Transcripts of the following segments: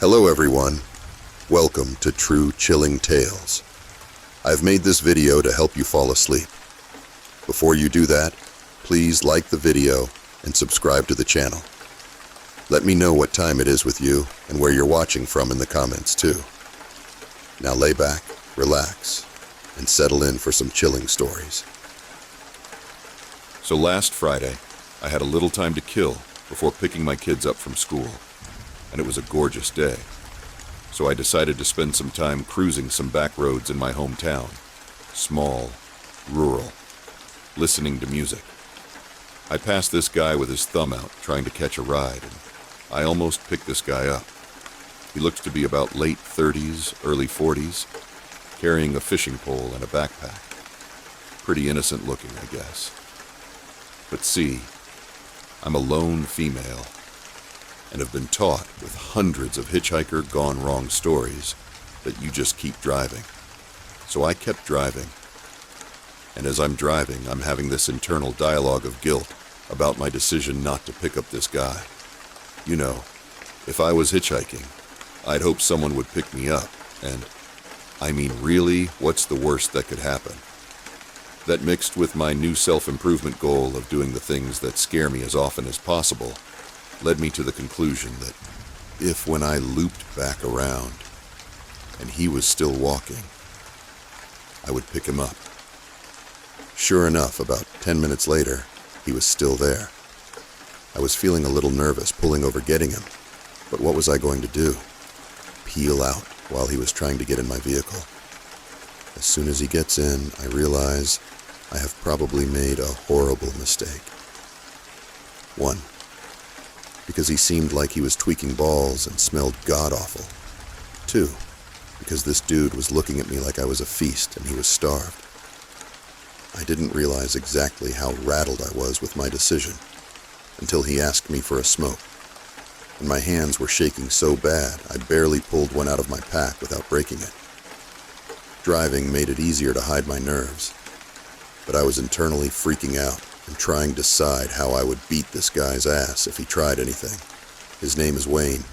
Hello everyone, welcome to True Chilling Tales. I've made this video to help you fall asleep. Before you do that, please like the video and subscribe to the channel. Let me know what time it is with you and where you're watching from in the comments too. Now lay back, relax, and settle in for some chilling stories. So last Friday, I had a little time to kill before picking my kids up from school, and it was a gorgeous day. So I decided to spend some time cruising some back roads in my hometown, small, rural, listening to music. I passed this guy with his thumb out trying to catch a ride, and I almost picked this guy up. He looked to be about late 30s, early 40s, carrying a fishing pole and a backpack. Pretty innocent looking, I guess. But see, I'm a lone female, and have been taught with hundreds of hitchhiker gone wrong stories that you just keep driving. So I kept driving. And as I'm driving, I'm having this internal dialogue of guilt about my decision not to pick up this guy. You know, if I was hitchhiking, I'd hope someone would pick me up, and I mean, really, what's the worst that could happen? That mixed with my new self-improvement goal of doing the things that scare me as often as possible, led me to the conclusion that if when I looped back around and he was still walking, I would pick him up. Sure enough, about 10 minutes later, he was still there. I was feeling a little nervous pulling over getting him, but what was I going to do? Peel out while he was trying to get in my vehicle. As soon as he gets in, I realize I have probably made a horrible mistake. 1, because he seemed like he was tweaking balls and smelled god-awful. 2, because this dude was looking at me like I was a feast and he was starved. I didn't realize exactly how rattled I was with my decision until he asked me for a smoke, and my hands were shaking so bad I barely pulled one out of my pack without breaking it. Driving made it easier to hide my nerves, but I was internally freaking out and trying to decide how I would beat this guy's ass if he tried anything. His name is Wayne,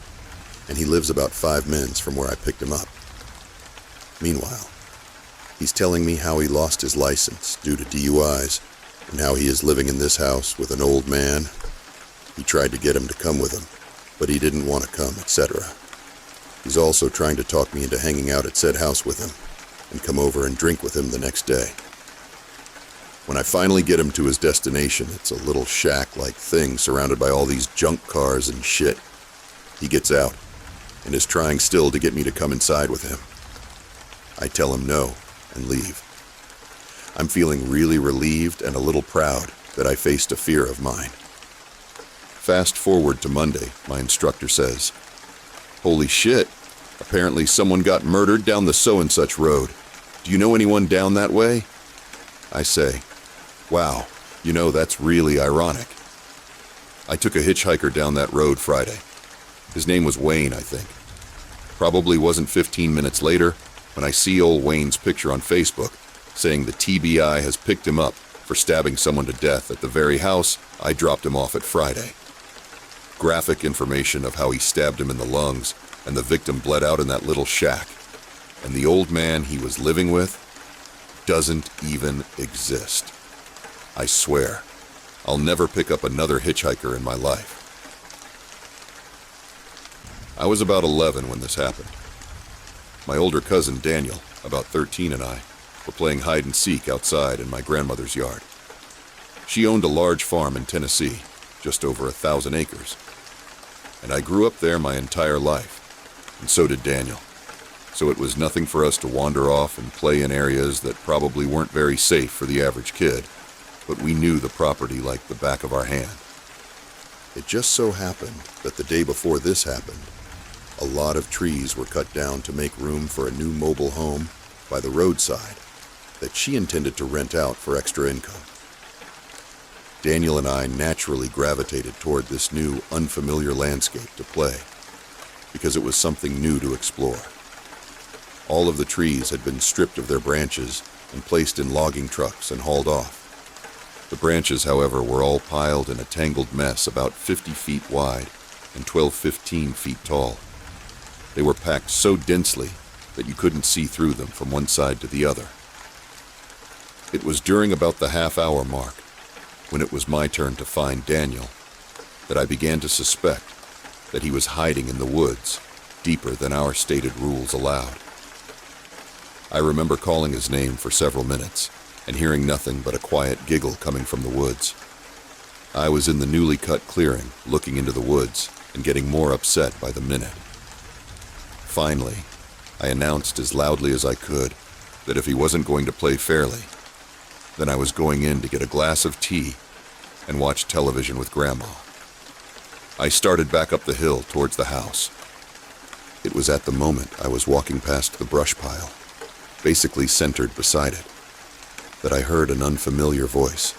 and he lives about 5 minutes from where I picked him up. Meanwhile, he's telling me how he lost his license due to DUIs and how he is living in this house with an old man. He tried to get him to come with him, but he didn't want to come, etc. He's also trying to talk me into hanging out at said house with him and come over and drink with him the next day. When I finally get him to his destination, it's a little shack-like thing surrounded by all these junk cars and shit. He gets out and is trying still to get me to come inside with him. I tell him no and leave. I'm feeling really relieved and a little proud that I faced a fear of mine. Fast forward to Monday, my instructor says, "Holy shit, apparently someone got murdered down the so-and-such road. Do you know anyone down that way?" I say, "Wow, you know, that's really ironic. I took a hitchhiker down that road Friday. His name was Wayne, I think. Probably wasn't 15 minutes later when I see old Wayne's picture on Facebook saying the TBI has picked him up for stabbing someone to death at the very house I dropped him off at Friday. Graphic information of how he stabbed him in the lungs and the victim bled out in that little shack. And the old man he was living with doesn't even exist. I swear, I'll never pick up another hitchhiker in my life." I was about 11 when this happened. My older cousin Daniel, about 13, and I were playing hide and seek outside in my grandmother's yard. She owned a large farm in Tennessee, just over 1,000 acres. And I grew up there my entire life, and so did Daniel. So it was nothing for us to wander off and play in areas that probably weren't very safe for the average kid, but we knew the property like the back of our hand. It just so happened that the day before this happened, a lot of trees were cut down to make room for a new mobile home by the roadside that she intended to rent out for extra income. Daniel and I naturally gravitated toward this new, unfamiliar landscape to play, because it was something new to explore. All of the trees had been stripped of their branches and placed in logging trucks and hauled off. The branches, however, were all piled in a tangled mess about 50 feet wide and 15 feet tall. They were packed so densely that you couldn't see through them from one side to the other. It was during about the half-hour mark, when it was my turn to find Daniel, that I began to suspect that he was hiding in the woods, deeper than our stated rules allowed. I remember calling his name for several minutes and hearing nothing but a quiet giggle coming from the woods. I was in the newly cut clearing, looking into the woods and getting more upset by the minute. Finally, I announced as loudly as I could that if he wasn't going to play fairly, then I was going in to get a glass of tea and watch television with Grandma. I started back up the hill towards the house. It was at the moment I was walking past the brush pile, basically centered beside it, that I heard an unfamiliar voice.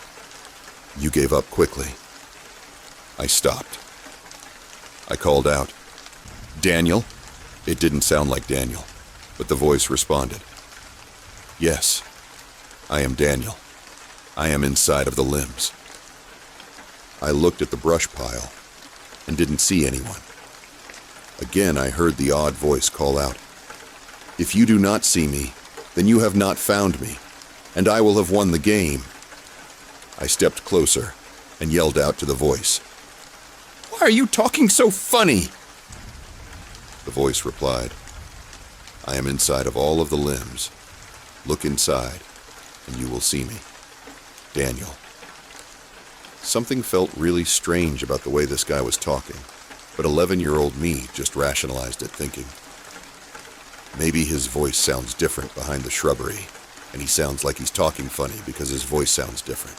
"You gave up quickly." I stopped. I called out, "Daniel?" It didn't sound like Daniel, but the voice responded, "Yes, I am Daniel. I am inside of the limbs." I looked at the brush pile and didn't see anyone. Again, I heard the odd voice call out, "If you do not see me, then you have not found me, and I will have won the game." I stepped closer and yelled out to the voice, "Why are you talking so funny?" The voice replied, "I am inside of all of the limbs. Look inside, and you will see me. Daniel." Something felt really strange about the way this guy was talking, but 11-year-old me just rationalized it, thinking, maybe his voice sounds different behind the shrubbery, and he sounds like he's talking funny because his voice sounds different.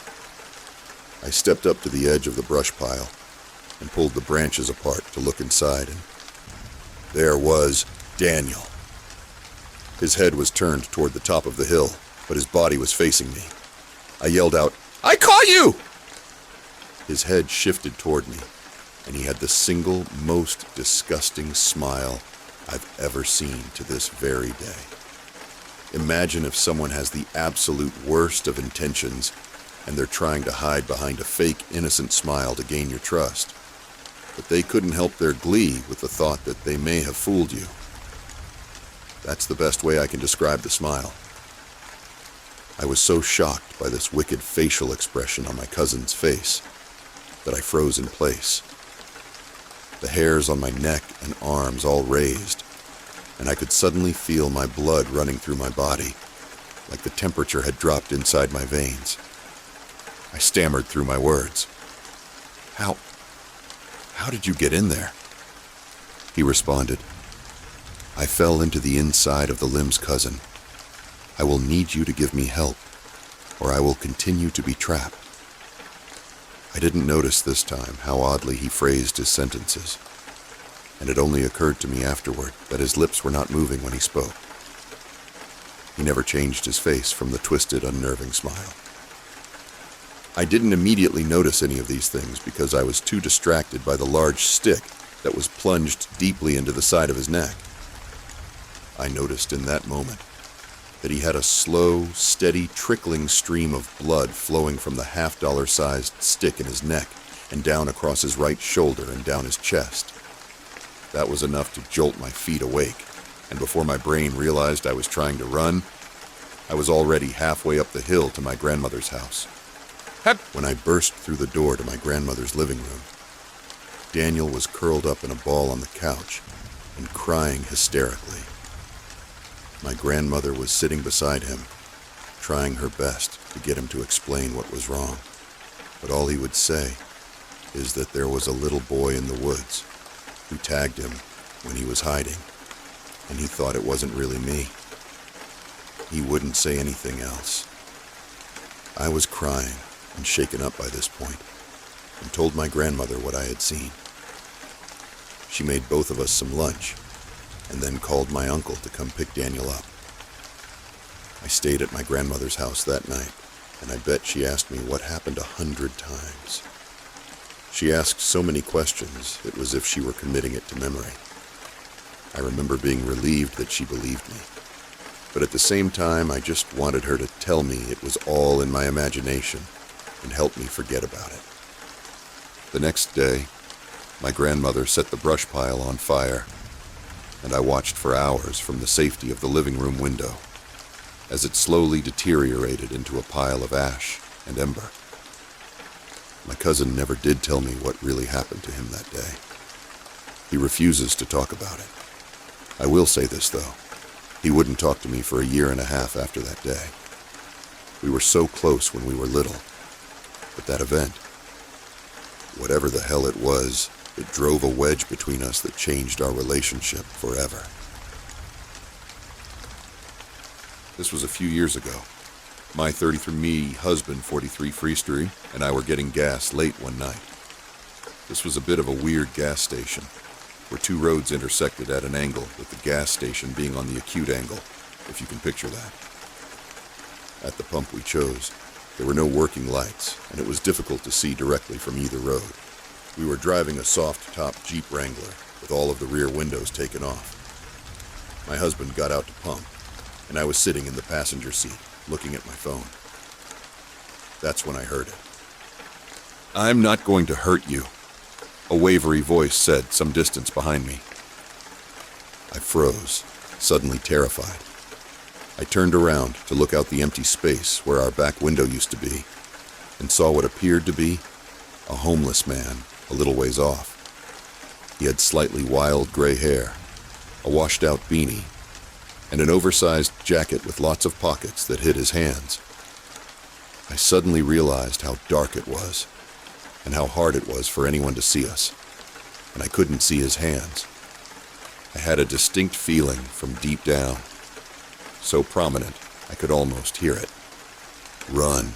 I stepped up to the edge of the brush pile and pulled the branches apart to look inside, and there was Daniel. His head was turned toward the top of the hill, but his body was facing me. I yelled out, "I caught you!" His head shifted toward me, and he had the single most disgusting smile I've ever seen to this very day. Imagine if someone has the absolute worst of intentions and they're trying to hide behind a fake, innocent smile to gain your trust, but they couldn't help their glee with the thought that they may have fooled you. That's the best way I can describe the smile. I was so shocked by this wicked facial expression on my cousin's face that I froze in place. The hairs on my neck and arms all raised, and I could suddenly feel my blood running through my body, like the temperature had dropped inside my veins. I stammered through my words. How did you get in there?" He responded, "I fell into the inside of the limbs, cousin. I will need you to give me help, or I will continue to be trapped." I didn't notice this time how oddly he phrased his sentences, and it only occurred to me afterward that his lips were not moving when he spoke. He never changed his face from the twisted, unnerving smile. I didn't immediately notice any of these things because I was too distracted by the large stick that was plunged deeply into the side of his neck. I noticed in that moment that he had a slow, steady, trickling stream of blood flowing from the half-dollar-sized stick in his neck and down across his right shoulder and down his chest. That was enough to jolt my feet awake, and before my brain realized I was trying to run, I was already halfway up the hill to my grandmother's house. When I burst through the door to my grandmother's living room, Daniel was curled up in a ball on the couch and crying hysterically. My grandmother was sitting beside him, trying her best to get him to explain what was wrong, but all he would say is that there was a little boy in the woods who tagged him when he was hiding, and he thought it wasn't really me. He wouldn't say anything else. I was crying and shaken up by this point, and told my grandmother what I had seen. She made both of us some lunch, and then called my uncle to come pick Daniel up. I stayed at my grandmother's house that night, and I bet she asked me what happened 100 times. She asked so many questions, it was as if she were committing it to memory. I remember being relieved that she believed me, but at the same time, I just wanted her to tell me it was all in my imagination and help me forget about it. The next day, my grandmother set the brush pile on fire, and I watched for hours from the safety of the living room window as it slowly deteriorated into a pile of ash and ember. My cousin never did tell me what really happened to him that day. He refuses to talk about it. I will say this, though. He wouldn't talk to me for a year and a half after that day. We were so close when we were little. But that event, whatever the hell it was, it drove a wedge between us that changed our relationship forever. This was a few years ago. My 33-me husband, 43 Freestreet, and I were getting gas late one night. This was a bit of a weird gas station, where two roads intersected at an angle, with the gas station being on the acute angle, if you can picture that. At the pump we chose, there were no working lights, and it was difficult to see directly from either road. We were driving a soft-top Jeep Wrangler, with all of the rear windows taken off. My husband got out to pump, and I was sitting in the passenger seat, looking at my phone. That's when I heard it. "I'm not going to hurt you," a wavery voice said some distance behind me. I froze, suddenly terrified. I turned around to look out the empty space where our back window used to be, and saw what appeared to be a homeless man a little ways off. He had slightly wild gray hair, a washed-out beanie, and an oversized jacket with lots of pockets that hid his hands. I suddenly realized how dark it was, and how hard it was for anyone to see us, and I couldn't see his hands. I had a distinct feeling from deep down, so prominent I could almost hear it. Run.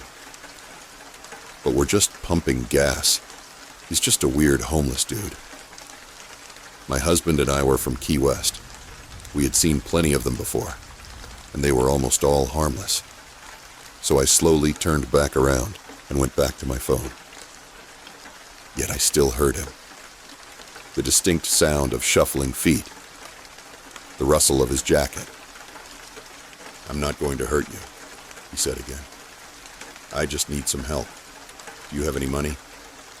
But we're just pumping gas. He's just a weird homeless dude. My husband and I were from Key West. We had seen plenty of them before, and they were almost all harmless. So I slowly turned back around and went back to my phone. Yet I still heard him. The distinct sound of shuffling feet. The rustle of his jacket. "I'm not going to hurt you," he said again. "I just need some help. Do you have any money?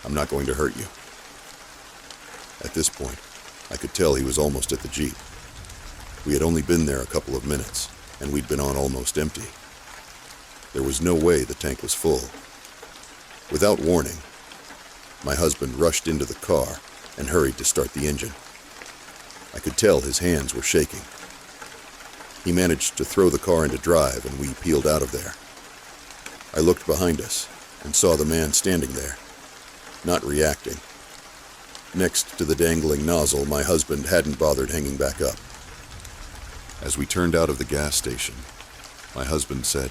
I'm not going to hurt you." At this point, I could tell he was almost at the Jeep. We had only been there a couple of minutes, and we'd been on almost empty. There was no way the tank was full. Without warning, my husband rushed into the car and hurried to start the engine. I could tell his hands were shaking. He managed to throw the car into drive, and we peeled out of there. I looked behind us and saw the man standing there, not reacting. Next to the dangling nozzle, my husband hadn't bothered hanging back up. As we turned out of the gas station, my husband said,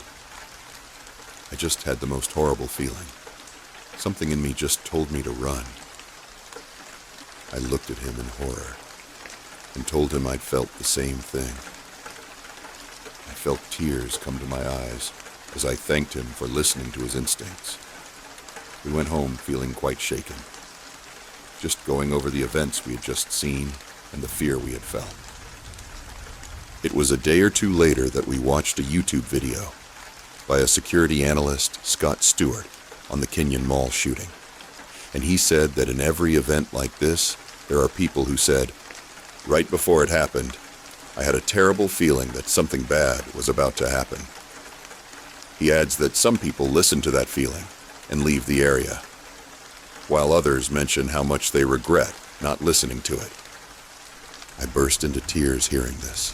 "I just had the most horrible feeling. Something in me just told me to run." I looked at him in horror and told him I'd felt the same thing. I felt tears come to my eyes as I thanked him for listening to his instincts. We went home feeling quite shaken, just going over the events we had just seen and the fear we had felt. It was a day or two later that we watched a YouTube video by a security analyst, Scott Stewart, on the Kenyon Mall shooting. And he said that in every event like this, there are people who said, "Right before it happened, I had a terrible feeling that something bad was about to happen." He adds that some people listen to that feeling and leave the area, while others mention how much they regret not listening to it. I burst into tears hearing this,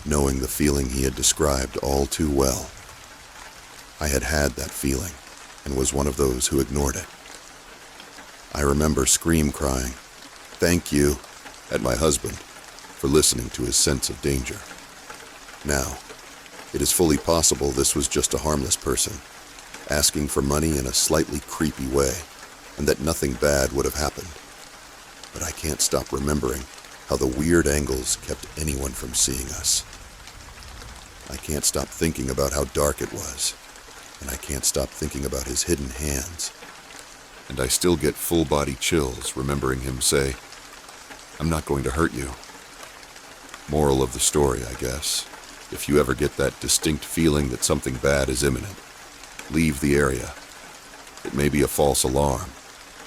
knowing the feeling he had described all too well. I had had that feeling and was one of those who ignored it. I remember crying, "Thank you," at my husband for listening to his sense of danger. Now, it is fully possible this was just a harmless person, asking for money in a slightly creepy way, and that nothing bad would have happened. But I can't stop remembering how the weird angles kept anyone from seeing us. I can't stop thinking about how dark it was, and I can't stop thinking about his hidden hands. And I still get full-body chills remembering him say, "I'm not going to hurt you." Moral of the story, I guess, if you ever get that distinct feeling that something bad is imminent, leave the area. It may be a false alarm,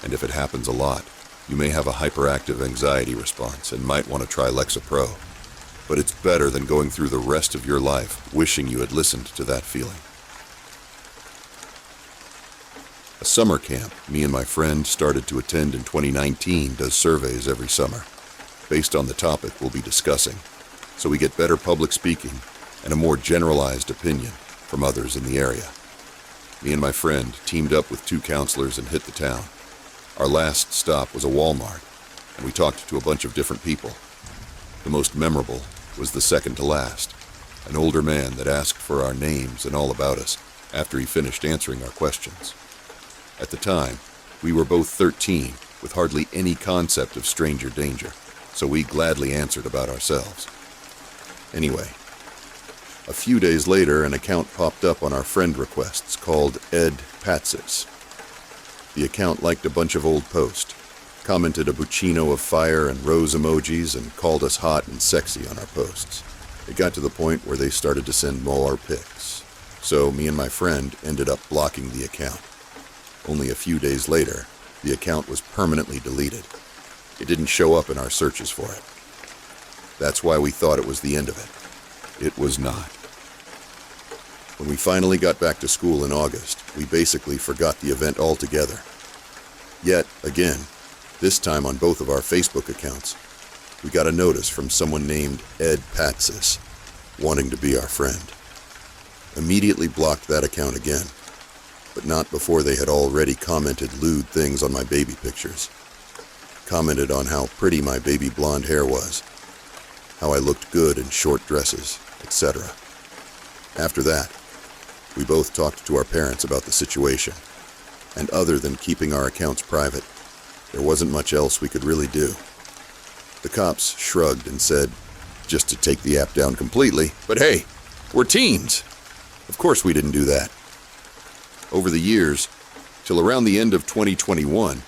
and if it happens a lot, you may have a hyperactive anxiety response and might want to try Lexapro. but it's better than going through the rest of your life wishing you had listened to that feeling. A summer camp me and my friend started to attend in 2019 does surveys every summer, based on the topic we'll be discussing, so we get better public speaking and a more generalized opinion from others in the area. Me and my friend teamed up with 2 counselors and hit the town. Our last stop was a Walmart, and we talked to a bunch of different people. The most memorable was the second to last, an older man that asked for our names and all about us after he finished answering our questions. At the time, we were both 13 with hardly any concept of stranger danger, so we gladly answered about ourselves. Anyway, a few days later, an account popped up on our friend requests called Ed Patsis. The account liked a bunch of old posts, commented a buccino of fire and rose emojis, and called us hot and sexy on our posts. It got to the point where they started to send more pics, so me and my friend ended up blocking the account. Only a few days later, the account was permanently deleted. It didn't show up in our searches for it. That's why we thought it was the end of it. It was not. When we finally got back to school in August, we basically forgot the event altogether. Yet, again, this time on both of our Facebook accounts, we got a notice from someone named Ed Patsis, wanting to be our friend. Immediately blocked that account again, but not before they had already commented lewd things on my baby pictures. Commented on how pretty my baby blonde hair was, how I looked good in short dresses, etc. After that, we both talked to our parents about the situation, and other than keeping our accounts private, there wasn't much else we could really do. The cops shrugged and said, just to take the app down completely, but hey, we're teens! Of course we didn't do that. Over the years, till around the end of 2021,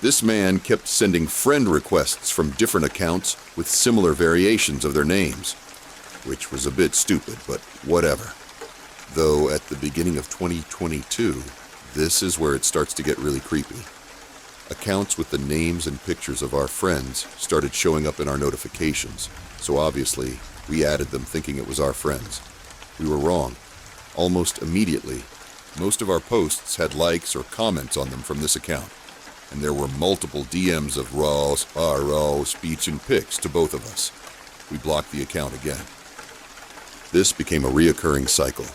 this man kept sending friend requests from different accounts with similar variations of their names, which was a bit stupid, but whatever. Though at the beginning of 2022, this is where it starts to get really creepy. Accounts with the names and pictures of our friends started showing up in our notifications, so obviously we added them thinking it was our friends. We were wrong. Almost immediately, most of our posts had likes or comments on them from this account, and there were multiple DMs of raw speech and pics to both of us. We blocked the account again. This became a reoccurring cycle.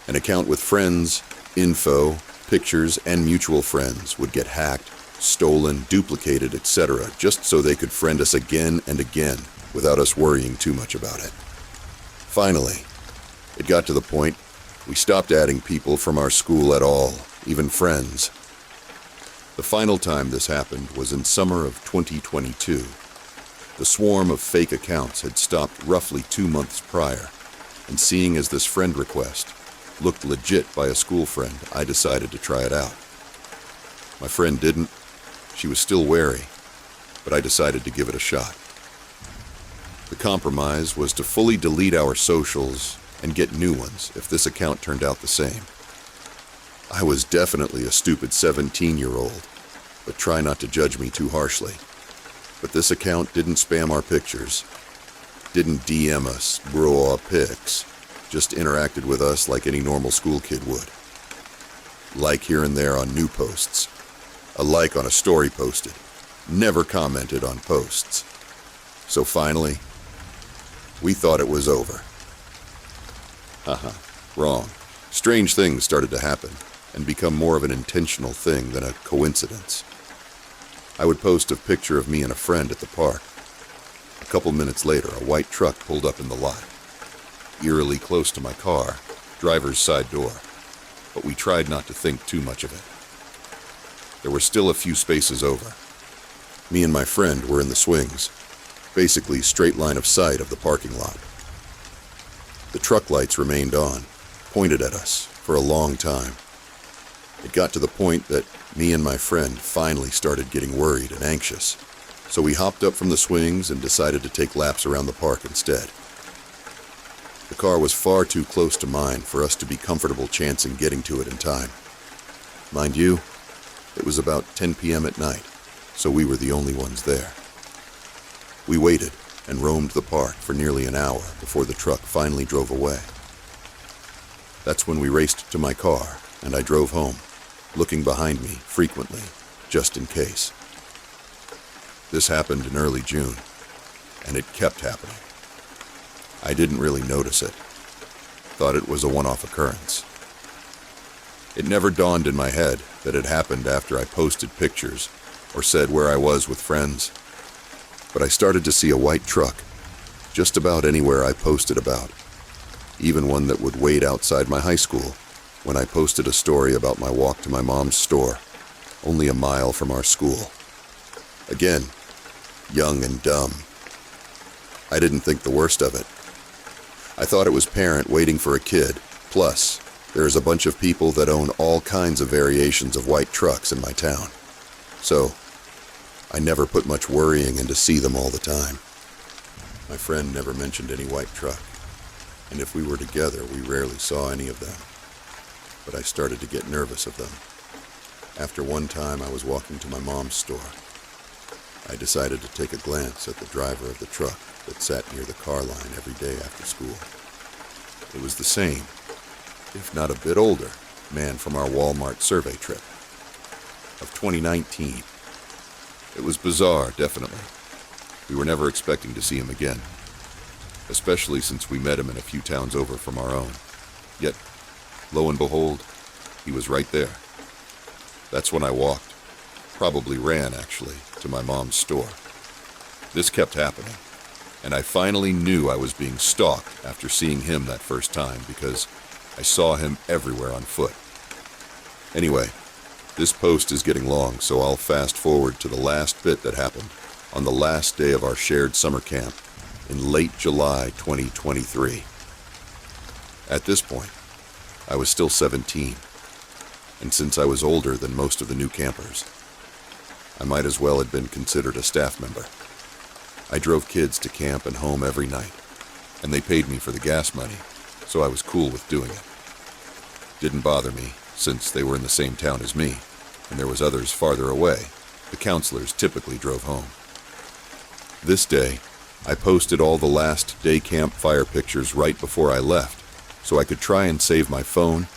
An account with friends, info, pictures, and mutual friends would get hacked, stolen, duplicated, etc., just so they could friend us again and again without us worrying too much about it. Finally, it got to the point we stopped adding people from our school at all, even friends. The final time this happened was in summer of 2022. The swarm of fake accounts had stopped roughly 2 months prior, and seeing as this friend request looked legit by a school friend, I decided to try it out. My friend didn't. She was still wary, but I decided to give it a shot. The compromise was to fully delete our socials and get new ones if this account turned out the same. I was definitely a stupid 17-year-old, but try not to judge me too harshly. But this account didn't spam our pictures, didn't DM us raw pics, just interacted with us like any normal school kid would. Like here and there on new posts, a like on a story posted, never commented on posts. So finally, we thought it was over. Haha, wrong. Strange things started to happen and become more of an intentional thing than a coincidence. I would post a picture of me and a friend at the park. A couple minutes later, a white truck pulled up in the lot, eerily close to my car, driver's side door, but we tried not to think too much of it. There were still a few spaces over. Me and my friend were in the swings, basically straight line of sight of the parking lot. The truck lights remained on, pointed at us, for a long time. It got to the point that me and my friend finally started getting worried and anxious, so we hopped up from the swings and decided to take laps around the park instead. The car was far too close to mine for us to be comfortable chancing getting to it in time. Mind you, it was about 10 p.m. at night, so we were the only ones there. We waited, and roamed the park for nearly an hour before the truck finally drove away. That's when we raced to my car, and I drove home, looking behind me frequently, just in case. This happened in early June, and it kept happening. I didn't really notice it. Thought it was a one-off occurrence. It never dawned in my head that it happened after I posted pictures or said where I was with friends. But I started to see a white truck just about anywhere I posted about, even one that would wait outside my high school when I posted a story about my walk to my mom's store, only a mile from our school. Again, young and dumb. I didn't think the worst of it. I thought it was parent waiting for a kid. Plus, there is a bunch of people that own all kinds of variations of white trucks in my town. So, I never put much worrying into see them all the time. My friend never mentioned any white truck, and if we were together, we rarely saw any of them. But I started to get nervous of them. After one time I was walking to my mom's store. I decided to take a glance at the driver of the truck that sat near the car line every day after school. It was the same, if not a bit older, man from our Walmart survey trip of 2019. It was bizarre, definitely. We were never expecting to see him again, especially since we met him in a few towns over from our own. Yet, lo and behold, he was right there. That's when I walked, probably ran actually, to my mom's store. This kept happening, and I finally knew I was being stalked after seeing him that first time because I saw him everywhere on foot. Anyway, this post is getting long, so I'll fast forward to the last bit that happened on the last day of our shared summer camp in late July 2023. At this point, I was still 17, and since I was older than most of the new campers, I might as well have been considered a staff member. I drove kids to camp and home every night, and they paid me for the gas money, so I was cool with doing it. Didn't bother me, since they were in the same town as me, and there was others farther away. The counselors typically drove home. This day, I posted all the last day campfire pictures right before I left, so I could try and save my phone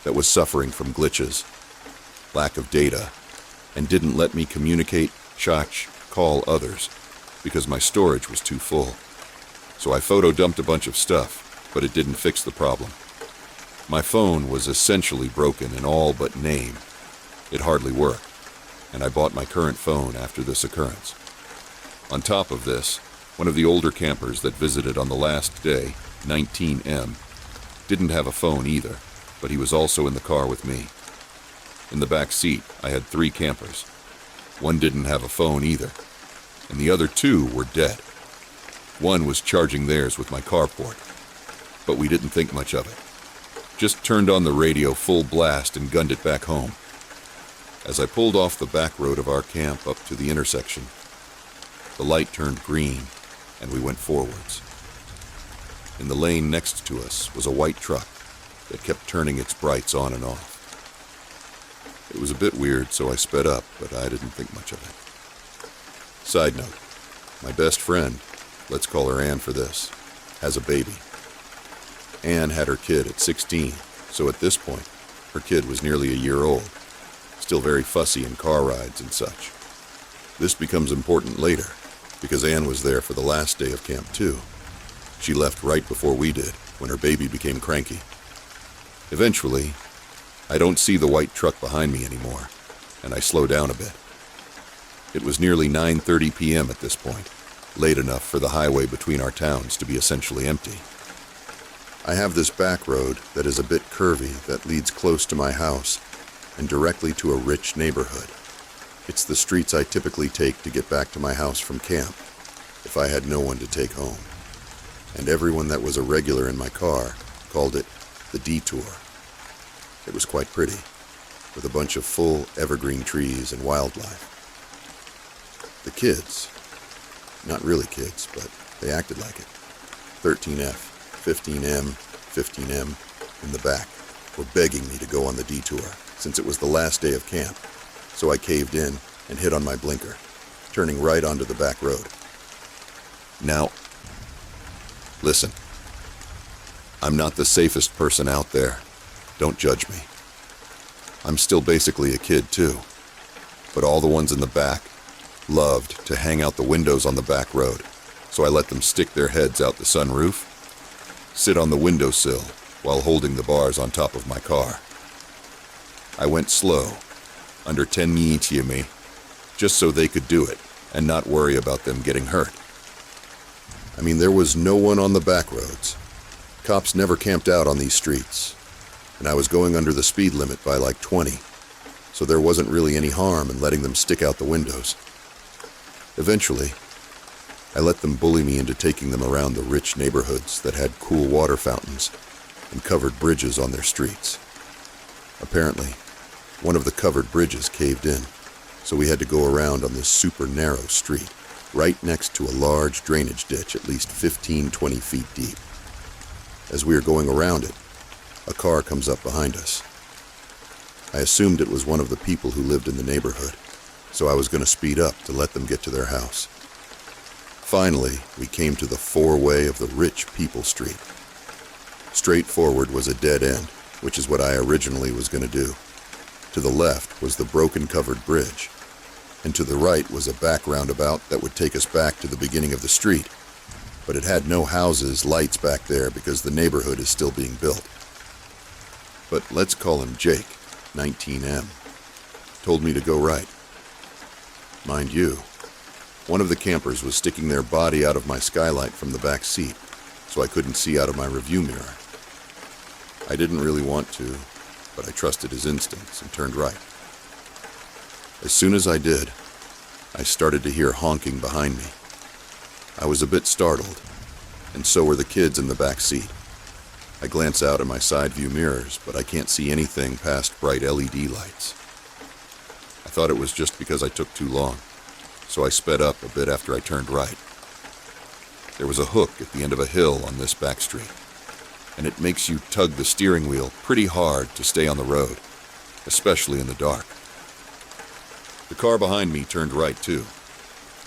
that was suffering from glitches, lack of data, and didn't let me communicate, call others, because my storage was too full. So I photo dumped a bunch of stuff, but it didn't fix the problem. My phone was essentially broken in all but name. It hardly worked, and I bought my current phone after this occurrence. On top of this, one of the older campers that visited on the last day, 19M, didn't have a phone either, but he was also in the car with me. In the back seat, I had 3 campers. One didn't have a phone either, and the other 2 were dead. One was charging theirs with my carport, but we didn't think much of it. Just turned on the radio full blast and gunned it back home. As I pulled off the back road of our camp up to the intersection, the light turned green, and we went forwards. In the lane next to us was a white truck that kept turning its brights on and off. It was a bit weird, so I sped up, but I didn't think much of it. Side note, my best friend, let's call her Anne for this, has a baby. Anne had her kid at 16, so at this point, her kid was nearly a year old, still very fussy in car rides and such. This becomes important later, because Anne was there for the last day of camp too. She left right before we did, when her baby became cranky. Eventually, I don't see the white truck behind me anymore, and I slow down a bit. It was nearly 9:30 p.m. at this point, late enough for the highway between our towns to be essentially empty. I have this back road that is a bit curvy that leads close to my house and directly to a rich neighborhood. It's the streets I typically take to get back to my house from camp, if I had no one to take home. And everyone that was a regular in my car called it the detour. It was quite pretty, with a bunch of full evergreen trees and wildlife. The kids, not really kids, but they acted like it. 13F, 15M, 15M, in the back, were begging me to go on the detour, since it was the last day of camp, so I caved in and hit on my blinker, turning right onto the back road. Now, listen. I'm not the safest person out there. Don't judge me. I'm still basically a kid, too. But all the ones in the back loved to hang out the windows on the back road, so I let them stick their heads out the sunroof, sit on the windowsill while holding the bars on top of my car. I went slow, under 10 me, just so they could do it and not worry about them getting hurt. I mean, there was no one on the back roads. Cops never camped out on these streets, and I was going under the speed limit by like 20, so there wasn't really any harm in letting them stick out the windows. Eventually, I let them bully me into taking them around the rich neighborhoods that had cool water fountains and covered bridges on their streets. Apparently, one of the covered bridges caved in, so we had to go around on this super narrow street, right next to a large drainage ditch at least 15-20 feet deep. As we are going around it, a car comes up behind us. I assumed it was one of the people who lived in the neighborhood, so I was going to speed up to let them get to their house. Finally, we came to the four-way of the rich people street. Straight forward was a dead end, which is what I originally was going to do. To the left was the broken covered bridge, and to the right was a back roundabout that would take us back to the beginning of the street. But it had no houses, lights back there because the neighborhood is still being built. But let's call him Jake, 19M, told me to go right. Mind you, one of the campers was sticking their body out of my skylight from the back seat, so I couldn't see out of my review mirror. I didn't really want to, but I trusted his instincts and turned right. As soon as I did, I started to hear honking behind me. I was a bit startled, and so were the kids in the back seat. I glance out at my side view mirrors, but I can't see anything past bright LED lights. I thought it was just because I took too long, so I sped up a bit after I turned right. There was a hook at the end of a hill on this back street, and it makes you tug the steering wheel pretty hard to stay on the road, especially in the dark. The car behind me turned right too.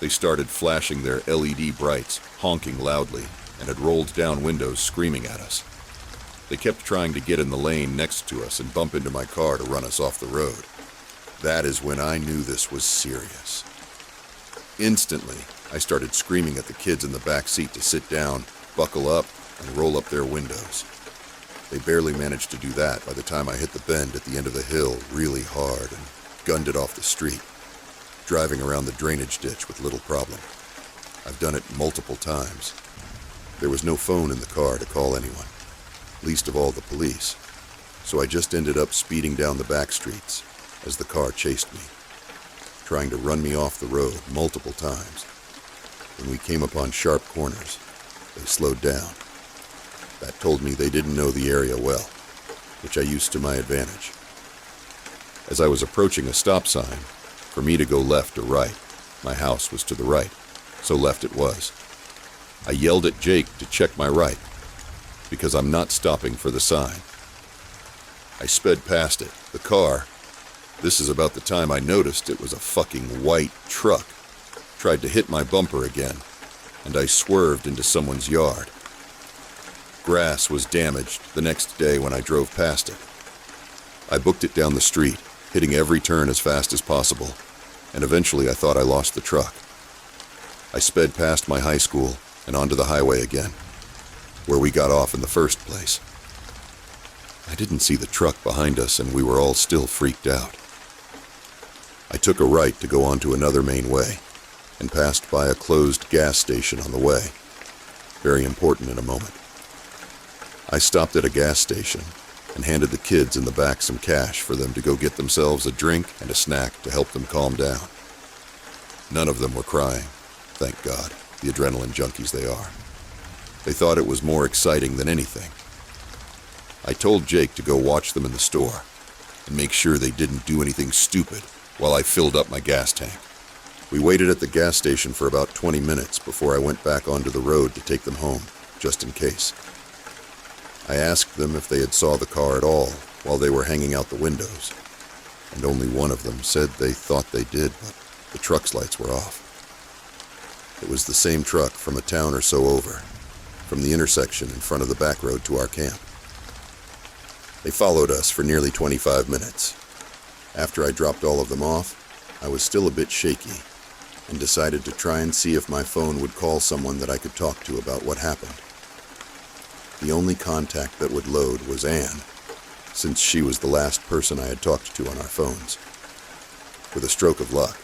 They started flashing their LED brights, honking loudly, and had rolled down windows screaming at us. They kept trying to get in the lane next to us and bump into my car to run us off the road. That is when I knew this was serious. Instantly, I started screaming at the kids in the back seat to sit down, buckle up, and roll up their windows. They barely managed to do that by the time I hit the bend at the end of the hill really hard and gunned it off the street, driving around the drainage ditch with little problem. I've done it multiple times. There was no phone in the car to call anyone, least of all the police, so I just ended up speeding down the back streets as the car chased me, trying to run me off the road multiple times. When we came upon sharp corners, they slowed down. That told me they didn't know the area well, which I used to my advantage. As I was approaching a stop sign, for me to go left or right, my house was to the right, so left it was. I yelled at Jake to check my right, because I'm not stopping for the sign. I sped past it. The car, this is about the time I noticed it was a fucking white truck, tried to hit my bumper again, and I swerved into someone's yard. Grass was damaged the next day when I drove past it. I booked it down the street, hitting every turn as fast as possible, and eventually I thought I lost the truck. I sped past my high school and onto the highway again, where we got off in the first place. I didn't see the truck behind us, and we were all still freaked out. I took a right to go onto another main way, and passed by a closed gas station on the way. Very important in a moment. I stopped at a gas station and handed the kids in the back some cash for them to go get themselves a drink and a snack to help them calm down. None of them were crying, thank God, the adrenaline junkies they are. They thought it was more exciting than anything. I told Jake to go watch them in the store and make sure they didn't do anything stupid while I filled up my gas tank. We waited at the gas station for about 20 minutes before I went back onto the road to take them home, just in case. I asked them if they had saw the car at all while they were hanging out the windows, and only one of them said they thought they did, but the truck's lights were off. It was the same truck from a town or so over, from the intersection in front of the back road to our camp. They followed us for nearly 25 minutes. After I dropped all of them off, I was still a bit shaky and decided to try and see if my phone would call someone that I could talk to about what happened. The only contact that would load was Anne, since she was the last person I had talked to on our phones. With a stroke of luck,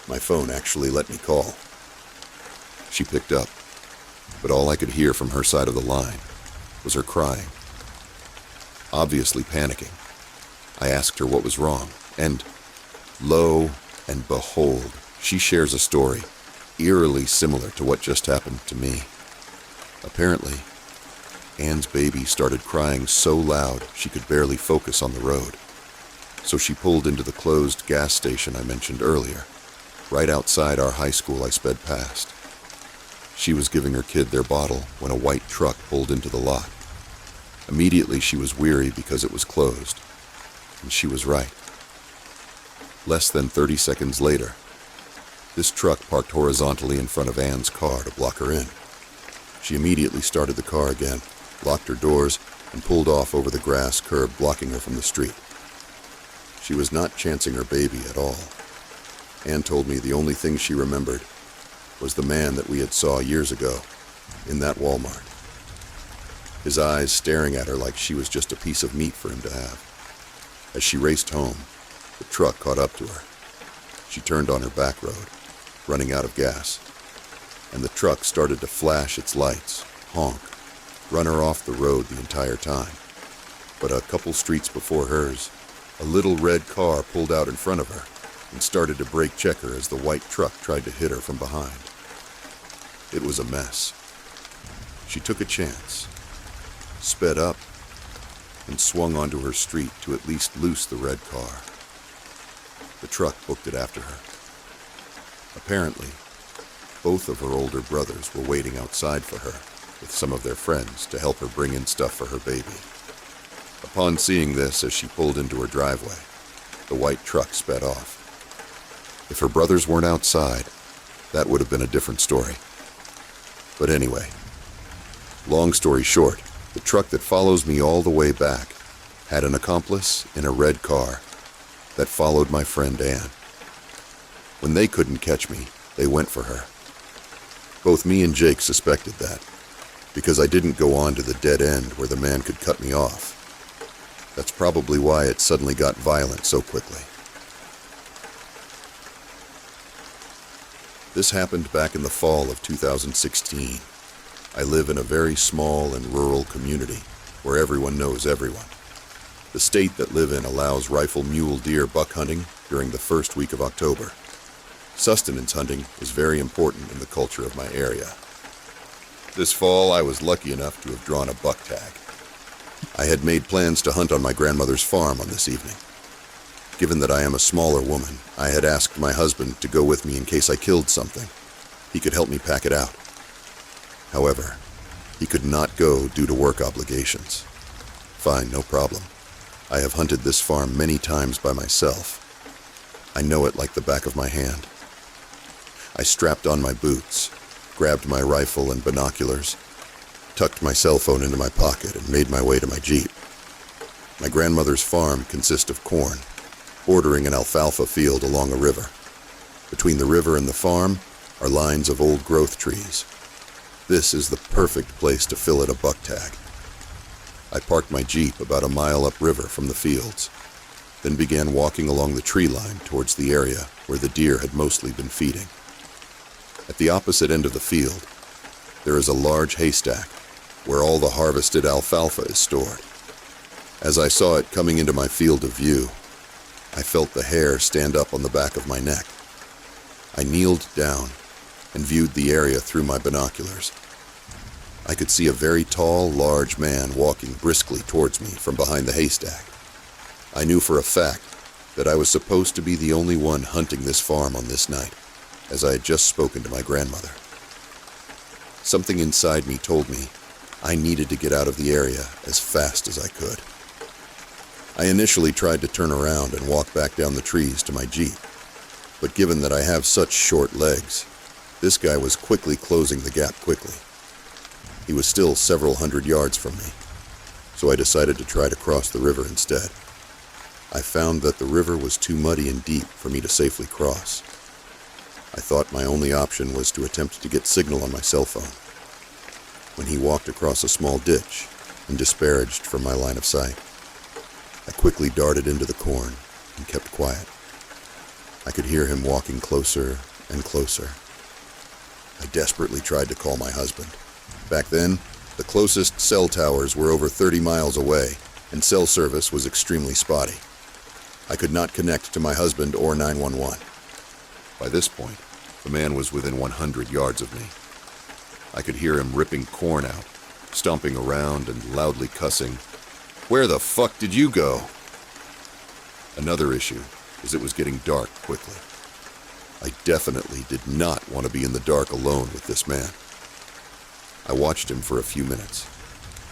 my phone actually let me call. She picked up, but all I could hear from her side of the line was her crying, obviously panicking. I asked her what was wrong, and lo and behold, she shares a story eerily similar to what just happened to me. Apparently, Anne's baby started crying so loud she could barely focus on the road, so she pulled into the closed gas station I mentioned earlier. Right outside our high school I sped past. She was giving her kid their bottle when a white truck pulled into the lot. Immediately she was weary because it was closed, and she was right. Less than 30 seconds later, this truck parked horizontally in front of Anne's car to block her in. She immediately started the car again, locked her doors, and pulled off over the grass curb, blocking her from the street. She was not chancing her baby at all. Anne told me the only thing she remembered was the man that we had saw years ago in that Walmart. His eyes staring at her like she was just a piece of meat for him to have. As she raced home, the truck caught up to her. She turned on her back road, running out of gas, and the truck started to flash its lights, honk, run her off the road the entire time. But a couple streets before hers, a little red car pulled out in front of her and started to brake check her as the white truck tried to hit her from behind. It was a mess. She took a chance, sped up, and swung onto her street to at least loose the red car. The truck booked it after her. Apparently, both of her older brothers were waiting outside for her with some of their friends to help her bring in stuff for her baby. Upon seeing this as she pulled into her driveway, the white truck sped off. If her brothers weren't outside, that would have been a different story. But anyway, long story short, the truck that follows me all the way back had an accomplice in a red car that followed my friend Anne. When they couldn't catch me, they went for her. Both me and Jake suspected that, because I didn't go on to the dead end where the man could cut me off. That's probably why it suddenly got violent so quickly. This happened back in the fall of 2016. I live in a very small and rural community where everyone knows everyone. The state that I live in allows rifle mule deer buck hunting during the first week of October. Sustenance hunting is very important in the culture of my area. This fall, I was lucky enough to have drawn a buck tag. I had made plans to hunt on my grandmother's farm on this evening. Given that I am a smaller woman, I had asked my husband to go with me in case I killed something. He could help me pack it out. However, he could not go due to work obligations. Fine, no problem. I have hunted this farm many times by myself. I know it like the back of my hand. I strapped on my boots, grabbed my rifle and binoculars, tucked my cell phone into my pocket, and made my way to my Jeep. My grandmother's farm consists of corn, bordering an alfalfa field along a river. Between the river and the farm are lines of old growth trees. This is the perfect place to fill at a buck tag. I parked my Jeep about a mile upriver from the fields, then began walking along the tree line towards the area where the deer had mostly been feeding. At the opposite end of the field, there is a large haystack where all the harvested alfalfa is stored. As I saw it coming into my field of view, I felt the hair stand up on the back of my neck. I kneeled down and viewed the area through my binoculars. I could see a very tall, large man walking briskly towards me from behind the haystack. I knew for a fact that I was supposed to be the only one hunting this farm on this night, as I had just spoken to my grandmother. Something inside me told me I needed to get out of the area as fast as I could. I initially tried to turn around and walk back down the trees to my Jeep, but given that I have such short legs, This guy was quickly closing the gap quickly. He was still several hundred yards from me, so I decided to try to cross the river instead. I found that the river was too muddy and deep for me to safely cross. I thought my only option was to attempt to get signal on my cell phone, when he walked across a small ditch and disparaged from my line of sight. I quickly darted into the corn and kept quiet. I could hear him walking closer and closer. I desperately tried to call my husband. Back then, the closest cell towers were over 30 miles away, and cell service was extremely spotty. I could not connect to my husband or 911. By this point, the man was within 100 yards of me. I could hear him ripping corn out, stomping around and loudly cussing. "Where the fuck did you go?" Another issue is it was getting dark quickly. I definitely did not want to be in the dark alone with this man. I watched him for a few minutes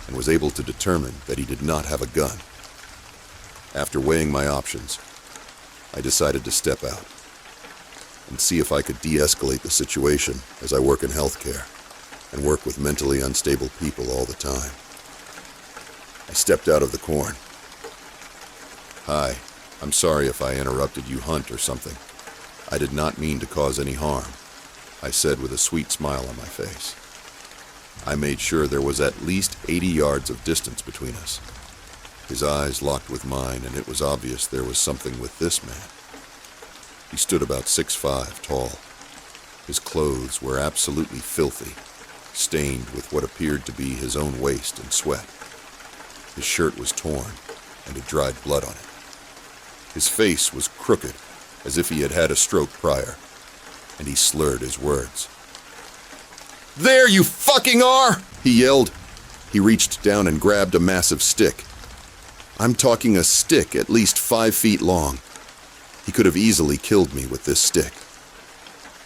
and was able to determine that he did not have a gun. After weighing my options, I decided to step out and see if I could de-escalate the situation, as I work in healthcare and work with mentally unstable people all the time. I stepped out of the corn. "Hi, I'm sorry if I interrupted you hunt or something. I did not mean to cause any harm," I said with a sweet smile on my face. I made sure there was at least 80 yards of distance between us. His eyes locked with mine, and it was obvious there was something with this man. He stood about 6'5" tall. His clothes were absolutely filthy, stained with what appeared to be his own waste and sweat. His shirt was torn and had dried blood on it. His face was crooked, as if he had had a stroke prior, and he slurred his words. "There you fucking are!" he yelled. He reached down and grabbed a massive stick. I'm talking a stick at least 5 feet long. He could have easily killed me with this stick.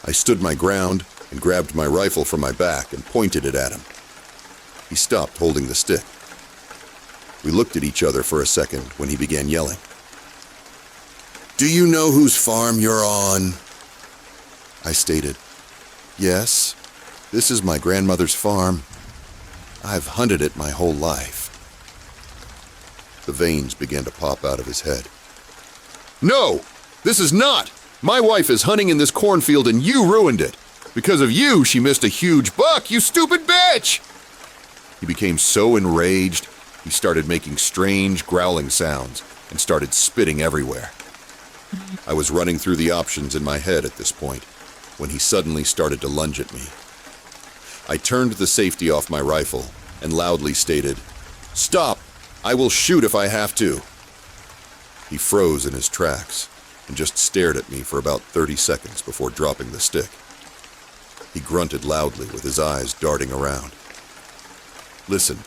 I stood my ground and grabbed my rifle from my back and pointed it at him. He stopped holding the stick. We looked at each other for a second when he began yelling. "Do you know whose farm you're on?" I stated, "Yes, this is my grandmother's farm. I've hunted it my whole life." The veins began to pop out of his head. "No, this is not! My wife is hunting in this cornfield and you ruined it! Because of you, she missed a huge buck, you stupid bitch!" He became so enraged, he started making strange growling sounds and started spitting everywhere. I was running through the options in my head at this point, when he suddenly started to lunge at me. I turned the safety off my rifle and loudly stated, "Stop! I will shoot if I have to." He froze in his tracks and just stared at me for about 30 seconds before dropping the stick. He grunted loudly with his eyes darting around. "Listen,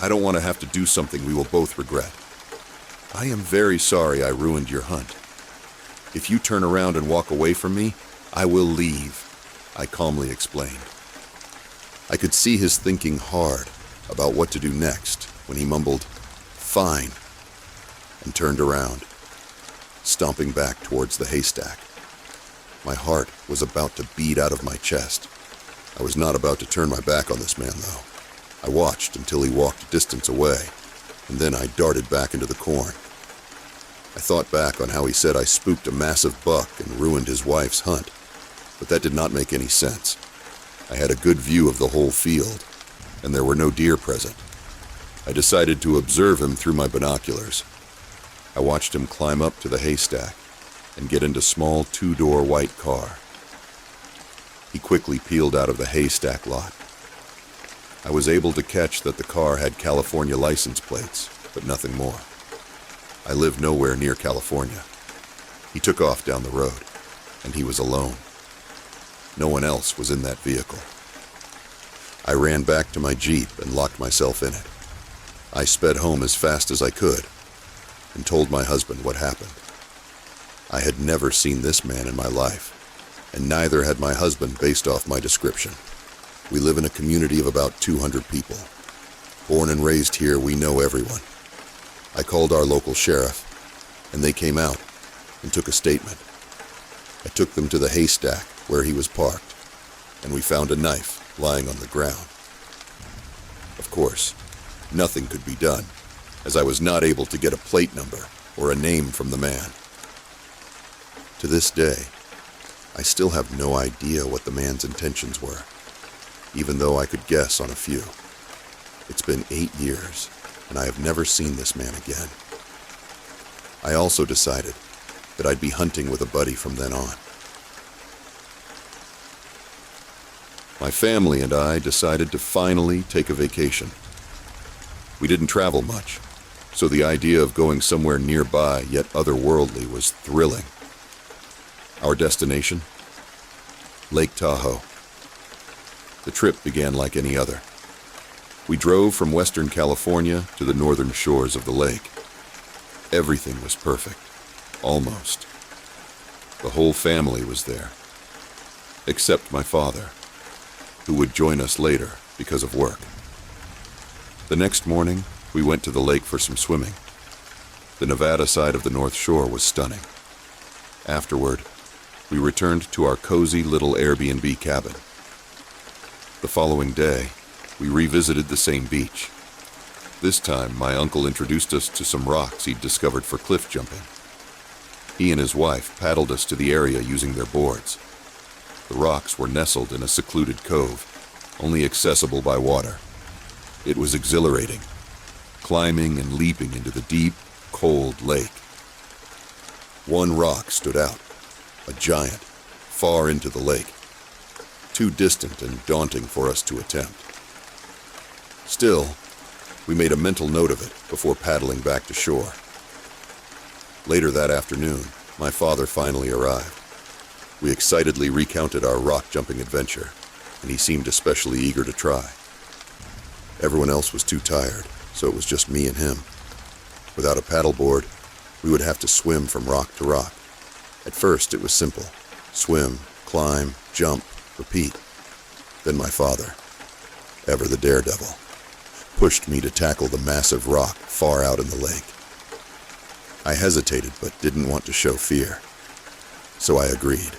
I don't want to have to do something we will both regret. I am very sorry I ruined your hunt. If you turn around and walk away from me, I will leave," I calmly explained. I could see his thinking hard about what to do next when he mumbled, "Fine," and turned around, stomping back towards the haystack. My heart was about to beat out of my chest. I was not about to turn my back on this man, though. I watched until he walked distance away, and then I darted back into the corn. I thought back on how he said I spooked a massive buck and ruined his wife's hunt, but that did not make any sense. I had a good view of the whole field, and there were no deer present. I decided to observe him through my binoculars. I watched him climb up to the haystack and get into a small 2-door white car. He quickly peeled out of the haystack lot. I was able to catch that the car had California license plates, but nothing more. I live nowhere near California. He took off down the road, and he was alone. No one else was in that vehicle. I ran back to my Jeep and locked myself in it. I sped home as fast as I could and told my husband what happened. I had never seen this man in my life, and neither had my husband based off my description. We live in a community of about 200 people. Born and raised here, we know everyone. I called our local sheriff, and they came out and took a statement. I took them to the haystack where he was parked and we found a knife lying on the ground. Of course, nothing could be done, as I was not able to get a plate number or a name from the man. To this day, I still have no idea what the man's intentions were, even though I could guess on a few. It's been 8 years, and I have never seen this man again. I also decided that I'd be hunting with a buddy from then on. My family and I decided to finally take a vacation. We didn't travel much, so the idea of going somewhere nearby yet otherworldly was thrilling. Our destination? Lake Tahoe. The trip began like any other. We drove from Western California to the northern shores of the lake. Everything was perfect. Almost. The whole family was there. Except my father, who would join us later because of work. The next morning, we went to the lake for some swimming. The Nevada side of the North Shore was stunning. Afterward, we returned to our cozy little Airbnb cabin. The following day, we revisited the same beach. This time, my uncle introduced us to some rocks he'd discovered for cliff jumping. He and his wife paddled us to the area using their boards. The rocks were nestled in a secluded cove, only accessible by water. It was exhilarating, climbing and leaping into the deep, cold lake. One rock stood out, a giant, far into the lake, too distant and daunting for us to attempt. Still, we made a mental note of it before paddling back to shore. Later that afternoon, my father finally arrived. We excitedly recounted our rock-jumping adventure, and he seemed especially eager to try. Everyone else was too tired, so it was just me and him. Without a paddleboard, we would have to swim from rock to rock. At first, it was simple. Swim, climb, jump, repeat. Then my father, ever the daredevil, pushed me to tackle the massive rock far out in the lake. I hesitated but didn't want to show fear, so I agreed.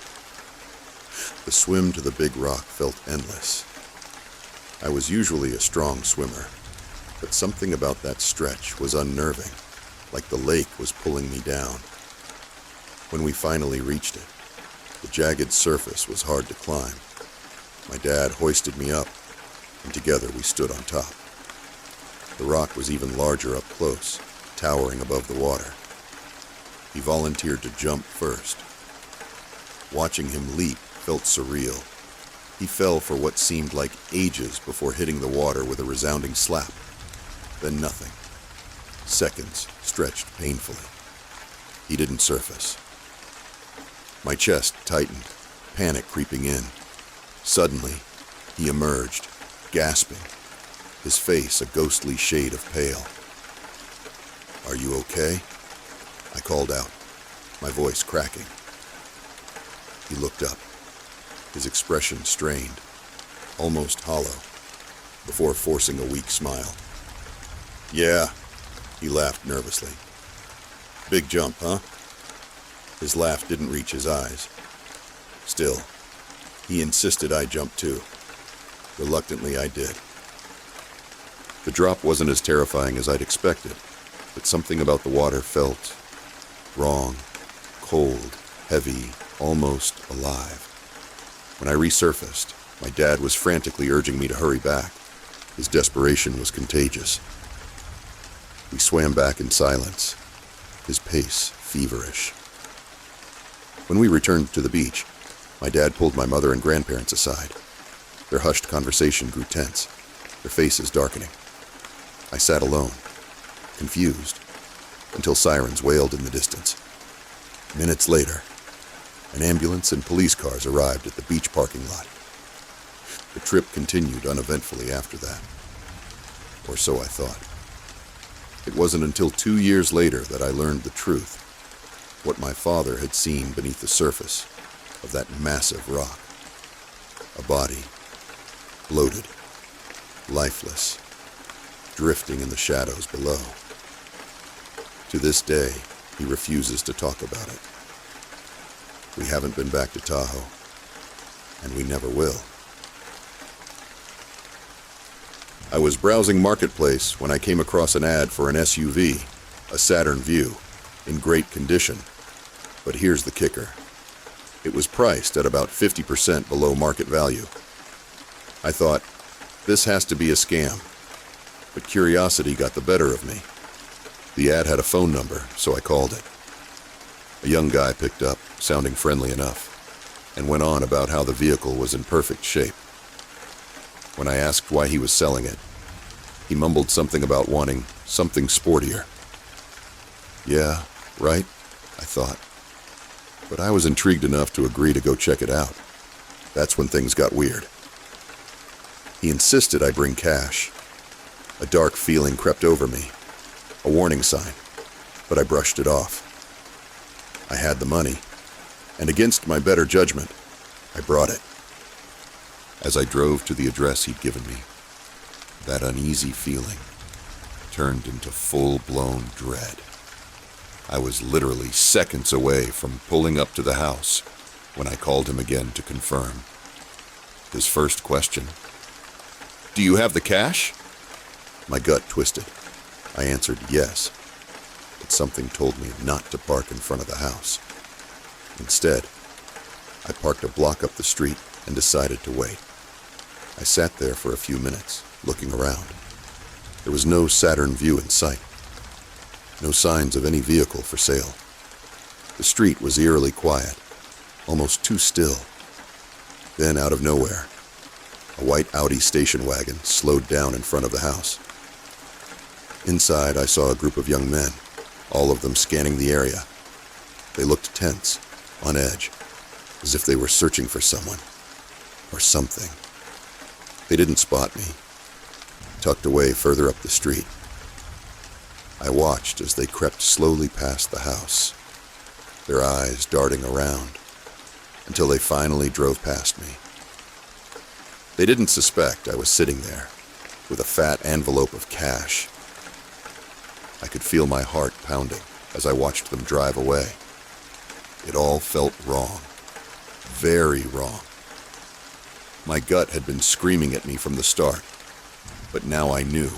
The swim to the big rock felt endless. I was usually a strong swimmer, but something about that stretch was unnerving, like the lake was pulling me down. When we finally reached it, the jagged surface was hard to climb. My dad hoisted me up, and together we stood on top. The rock was even larger up close, towering above the water. He volunteered to jump first. Watching him leap felt surreal. He fell for what seemed like ages before hitting the water with a resounding slap. Then nothing. Seconds stretched painfully. He didn't surface. My chest tightened, panic creeping in. Suddenly, he emerged, gasping, his face a ghostly shade of pale. "Are you okay?" I called out, my voice cracking. He looked up, his expression strained, almost hollow, before forcing a weak smile. "Yeah," he laughed nervously. "Big jump, huh?" His laugh didn't reach his eyes. Still, he insisted I jump too. Reluctantly, I did. The drop wasn't as terrifying as I'd expected, but something about the water felt wrong, cold, heavy, almost alive. When I resurfaced, my dad was frantically urging me to hurry back. His desperation was contagious. We swam back in silence, his pace feverish. When we returned to the beach, my dad pulled my mother and grandparents aside. Their hushed conversation grew tense, their faces darkening. I sat alone, confused, until sirens wailed in the distance. Minutes later, an ambulance and police cars arrived at the beach parking lot. The trip continued uneventfully after that. Or so I thought. It wasn't until 2 years later that I learned the truth, what my father had seen beneath the surface of that massive rock. A body, bloated, lifeless, drifting in the shadows below. To this day, he refuses to talk about it. We haven't been back to Tahoe, and we never will. I was browsing Marketplace when I came across an ad for an SUV, a Saturn Vue, in great condition. But here's the kicker. It was priced at about 50% below market value. I thought, this has to be a scam. But curiosity got the better of me. The ad had a phone number, so I called it. A young guy picked up, sounding friendly enough, and went on about how the vehicle was in perfect shape. When I asked why he was selling it, he mumbled something about wanting something sportier. Yeah, right, I thought. But I was intrigued enough to agree to go check it out. That's when things got weird. He insisted I bring cash. A dark feeling crept over me, a warning sign, but I brushed it off. I had the money, and against my better judgment, I brought it. As I drove to the address he'd given me, that uneasy feeling turned into full-blown dread. I was literally seconds away from pulling up to the house when I called him again to confirm. His first question, "Do you have the cash?" My gut twisted. I answered yes, but something told me not to park in front of the house. Instead, I parked a block up the street and decided to wait. I sat there for a few minutes, looking around. There was no Saturn Vue in sight. No signs of any vehicle for sale. The street was eerily quiet, almost too still. Then, out of nowhere, a white Audi station wagon slowed down in front of the house. Inside, I saw a group of young men, all of them scanning the area. They looked tense, on edge, as if they were searching for someone, or something. They didn't spot me, tucked away further up the street. I watched as they crept slowly past the house, their eyes darting around, until they finally drove past me. They didn't suspect I was sitting there, with a fat envelope of cash. I could feel my heart pounding as I watched them drive away. It all felt wrong. Very wrong. My gut had been screaming at me from the start, but now I knew.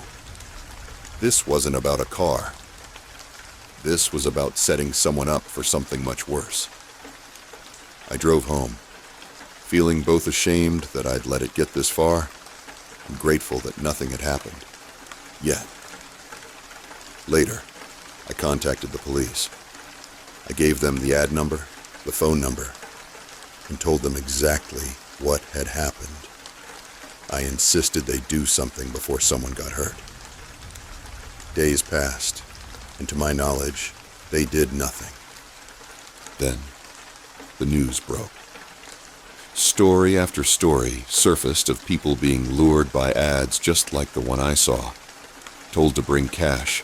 This wasn't about a car. This was about setting someone up for something much worse. I drove home, feeling both ashamed that I'd let it get this far and grateful that nothing had happened. Yet. Later, I contacted the police. I gave them the ad number, the phone number, and told them exactly what had happened. I insisted they do something before someone got hurt. Days passed, and to my knowledge, they did nothing. Then, the news broke. Story after story surfaced of people being lured by ads just like the one I saw, told to bring cash,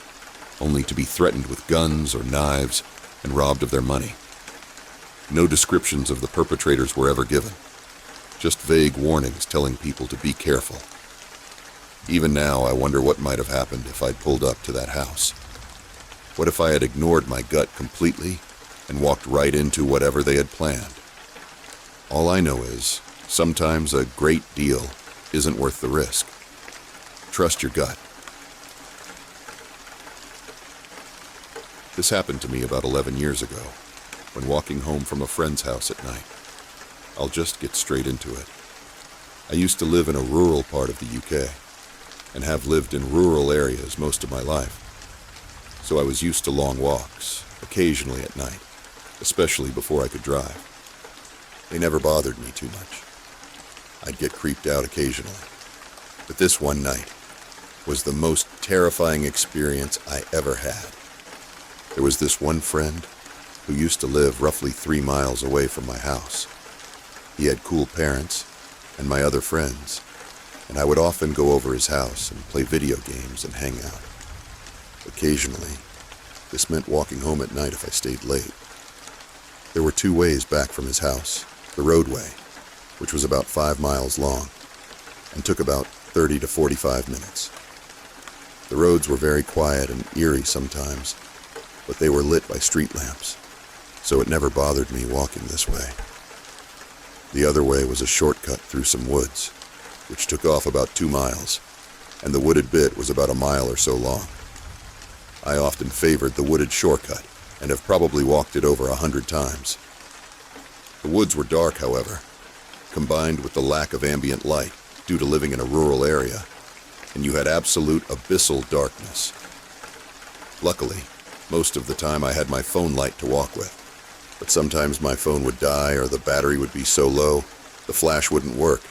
only to be threatened with guns or knives and robbed of their money. No descriptions of the perpetrators were ever given, just vague warnings telling people to be careful. Even now, I wonder what might have happened if I'd pulled up to that house. What if I had ignored my gut completely and walked right into whatever they had planned? All I know is, sometimes a great deal isn't worth the risk. Trust your gut. This happened to me about 11 years ago, when walking home from a friend's house at night. I'll just get straight into it. I used to live in a rural part of the UK, and have lived in rural areas most of my life. So I was used to long walks, occasionally at night, especially before I could drive. They never bothered me too much. I'd get creeped out occasionally. But this one night was the most terrifying experience I ever had. There was this one friend who used to live roughly 3 miles away from my house. He had cool parents and my other friends, and I would often go over his house and play video games and hang out. Occasionally, this meant walking home at night if I stayed late. There were 2 ways back from his house. The roadway, which was about 5 miles long, and took about 30 to 45 minutes. The roads were very quiet and eerie sometimes, but they were lit by street lamps, so it never bothered me walking this way. The other way was a shortcut through some woods, which took off about 2 miles, and the wooded bit was about a mile or so long. I often favored the wooded shortcut, and have probably walked it over 100 times. The woods were dark, however, combined with the lack of ambient light due to living in a rural area, and you had absolute abyssal darkness. Luckily, most of the time I had my phone light to walk with, but sometimes my phone would die or the battery would be so low, the flash wouldn't work,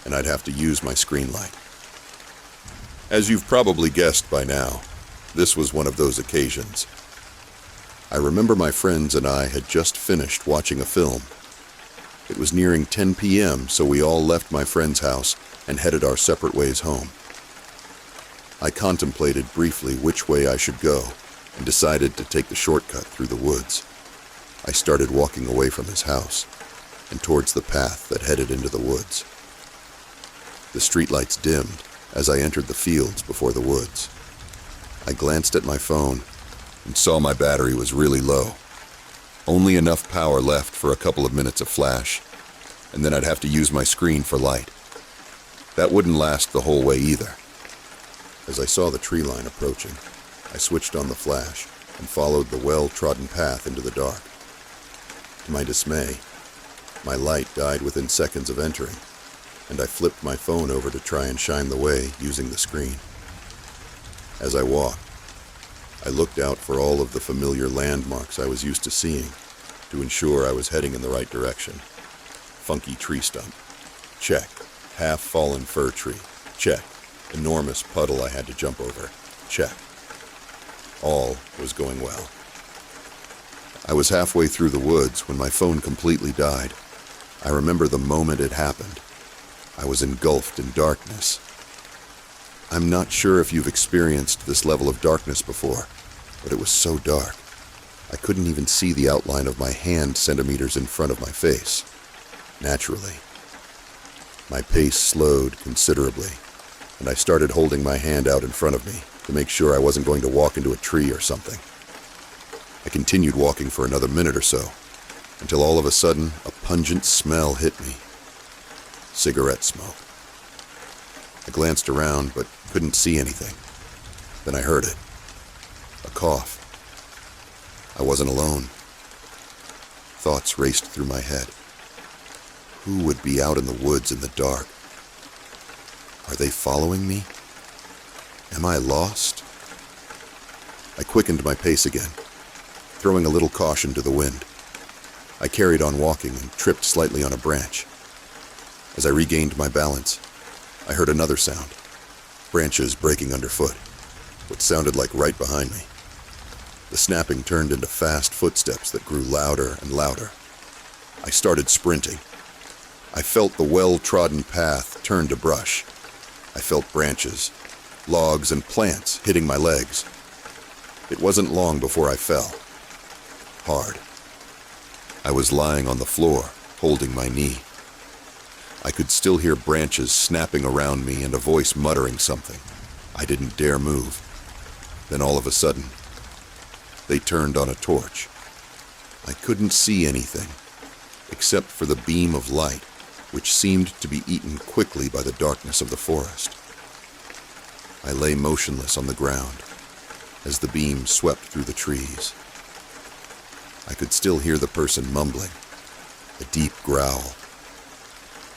and I'd have to use my screen light. As you've probably guessed by now, this was one of those occasions. I remember my friends and I had just finished watching a film. It was nearing 10 p.m., so we all left my friend's house and headed our separate ways home. I contemplated briefly which way I should go and decided to take the shortcut through the woods. I started walking away from his house and towards the path that headed into the woods. The streetlights dimmed as I entered the fields before the woods. I glanced at my phone and saw my battery was really low. Only enough power left for a couple of minutes of flash, and then I'd have to use my screen for light. That wouldn't last the whole way either. As I saw the tree line approaching, I switched on the flash and followed the well-trodden path into the dark. To my dismay, my light died within seconds of entering, and I flipped my phone over to try and shine the way using the screen. As I walked, I looked out for all of the familiar landmarks I was used to seeing to ensure I was heading in the right direction. Funky tree stump. Check. Half-fallen fir tree. Check. Enormous puddle I had to jump over. Check. All was going well. I was halfway through the woods when my phone completely died. I remember the moment it happened. I was engulfed in darkness. I'm not sure if you've experienced this level of darkness before, but it was so dark. I couldn't even see the outline of my hand centimeters in front of my face. Naturally, my pace slowed considerably, and I started holding my hand out in front of me to make sure I wasn't going to walk into a tree or something. I continued walking for another minute or so, until all of a sudden a pungent smell hit me. Cigarette smoke. I glanced around but couldn't see anything. Then I heard it. A cough. I wasn't alone. Thoughts raced through my head. Who would be out in the woods in the dark? Are they following me? Am I lost? I quickened my pace again, throwing a little caution to the wind. I carried on walking and tripped slightly on a branch. As I regained my balance, I heard another sound, branches breaking underfoot, what sounded like right behind me. The snapping turned into fast footsteps that grew louder and louder. I started sprinting. I felt the well-trodden path turn to brush. I felt branches, logs, and plants hitting my legs. It wasn't long before I fell. Hard. I was lying on the floor, holding my knee. I could still hear branches snapping around me and a voice muttering something. I didn't dare move. Then all of a sudden, they turned on a torch. I couldn't see anything, except for the beam of light, which seemed to be eaten quickly by the darkness of the forest. I lay motionless on the ground as the beam swept through the trees. I could still hear the person mumbling, a deep growl.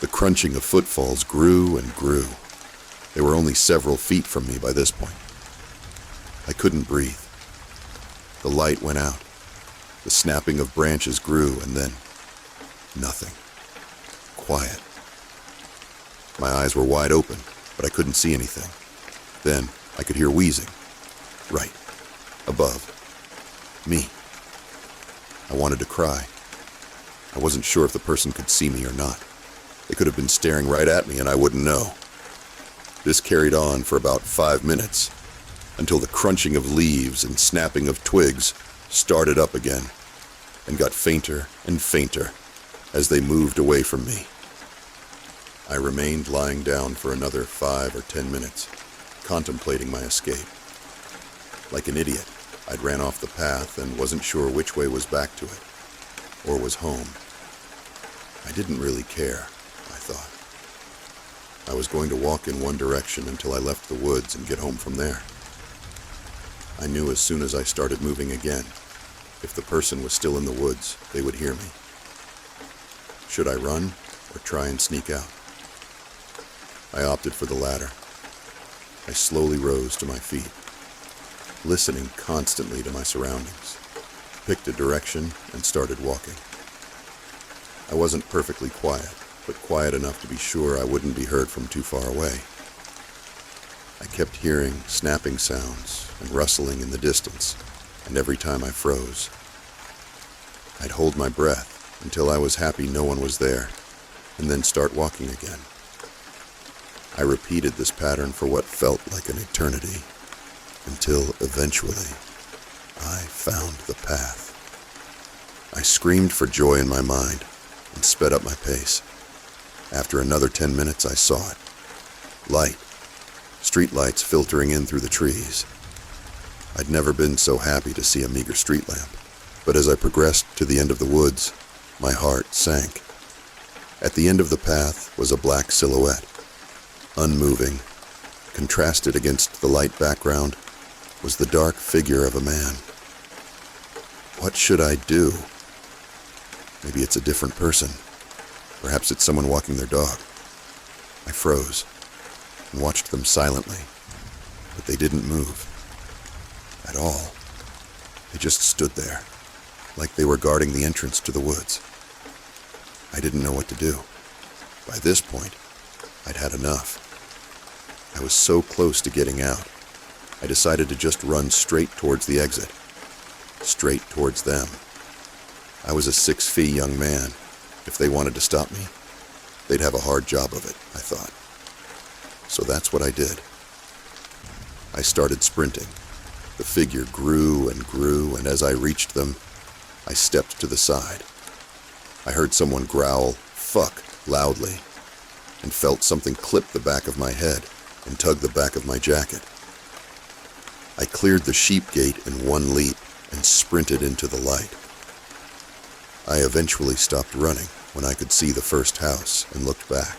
The crunching of footfalls grew and grew. They were only several feet from me by this point. I couldn't breathe. The light went out. The snapping of branches grew, and then nothing. Quiet. My eyes were wide open, but I couldn't see anything. Then I could hear wheezing. Right. Above. Me. I wanted to cry. I wasn't sure if the person could see me or not. They could have been staring right at me and I wouldn't know. This carried on for about 5 minutes, until the crunching of leaves and snapping of twigs started up again, and got fainter and fainter as they moved away from me. I remained lying down for another 5 or 10 minutes, contemplating my escape. Like an idiot, I'd ran off the path and wasn't sure which way was back to it, or was home. I didn't really care, I thought. I was going to walk in one direction until I left the woods and get home from there. I knew as soon as I started moving again, if the person was still in the woods, they would hear me. Should I run or try and sneak out? I opted for the latter. I slowly rose to my feet, listening constantly to my surroundings, picked a direction and started walking. I wasn't perfectly quiet, but quiet enough to be sure I wouldn't be heard from too far away. I kept hearing snapping sounds and rustling in the distance, and every time I froze, I'd hold my breath until I was happy no one was there, and then start walking again. I repeated this pattern for what felt like an eternity, until eventually I found the path. I screamed for joy in my mind and sped up my pace. After another 10 minutes, I saw it. Light. Street lights filtering in through the trees. I'd never been so happy to see a meager street lamp, but as I progressed to the end of the woods, my heart sank. At the end of the path was a black silhouette, unmoving. Contrasted against the light background was the dark figure of a man. What should I do? Maybe it's a different person. Perhaps it's someone walking their dog. I froze and watched them silently, but they didn't move at all. They just stood there, like they were guarding the entrance to the woods. I didn't know what to do. By this point, I'd had enough. I was so close to getting out, I decided to just run straight towards the exit, straight towards them. I was a 6'feet young man. If they wanted to stop me, they'd have a hard job of it, I thought. So that's what I did. I started sprinting. The figure grew, and as I reached them, I stepped to the side. I heard someone growl, "Fuck," loudly, and felt something clip the back of my head and tug the back of my jacket. I cleared the sheep gate in one leap and sprinted into the light. I eventually stopped running when I could see the first house and looked back.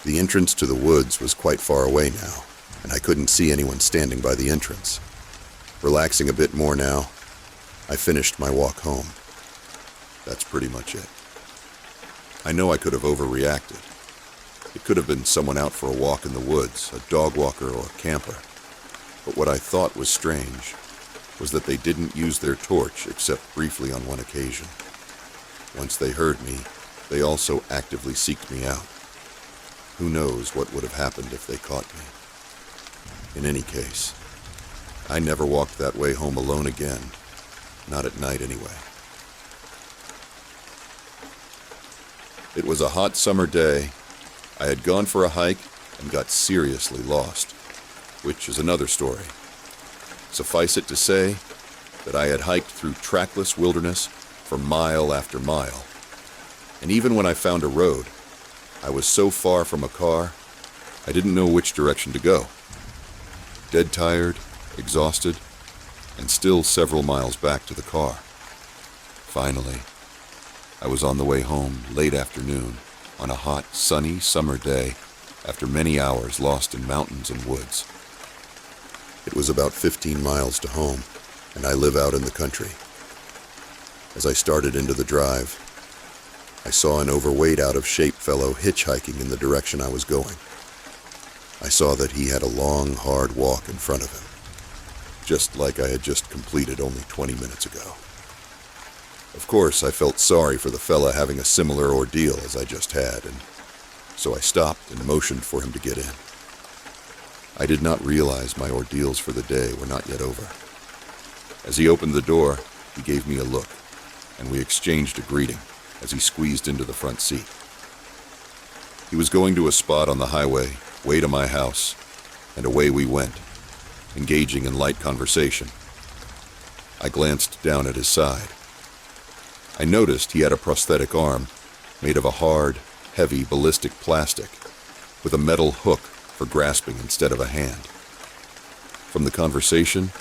The entrance to the woods was quite far away now, and I couldn't see anyone standing by the entrance. Relaxing a bit more now, I finished my walk home. That's pretty much it. I know I could have overreacted. It could have been someone out for a walk in the woods, a dog walker or a camper. But what I thought was strange was that they didn't use their torch except briefly on one occasion. Once they heard me, they also actively seeked me out. Who knows what would have happened if they caught me. In any case, I never walked that way home alone again. Not at night, anyway. It was a hot summer day. I had gone for a hike and got seriously lost, which is another story. Suffice it to say that I had hiked through trackless wilderness for mile after mile. And even when I found a road, I was so far from a car, I didn't know which direction to go. Dead tired, exhausted, and still several miles back to the car. Finally, I was on the way home late afternoon on a hot, sunny summer day after many hours lost in mountains and woods. It was about 15 miles to home, and I live out in the country. As I started into the drive, I saw an overweight, out-of-shape fellow hitchhiking in the direction I was going. I saw that he had a long, hard walk in front of him, just like I had just completed only 20 minutes ago. Of course, I felt sorry for the fella having a similar ordeal as I just had, and so I stopped and motioned for him to get in. I did not realize my ordeals for the day were not yet over. As he opened the door, he gave me a look, and we exchanged a greeting as he squeezed into the front seat. He was going to a spot on the highway, way to my house, and away we went, engaging in light conversation. I glanced down at his side. I noticed he had a prosthetic arm made of a hard, heavy ballistic plastic with a metal hook for grasping instead of a hand. From the conversation,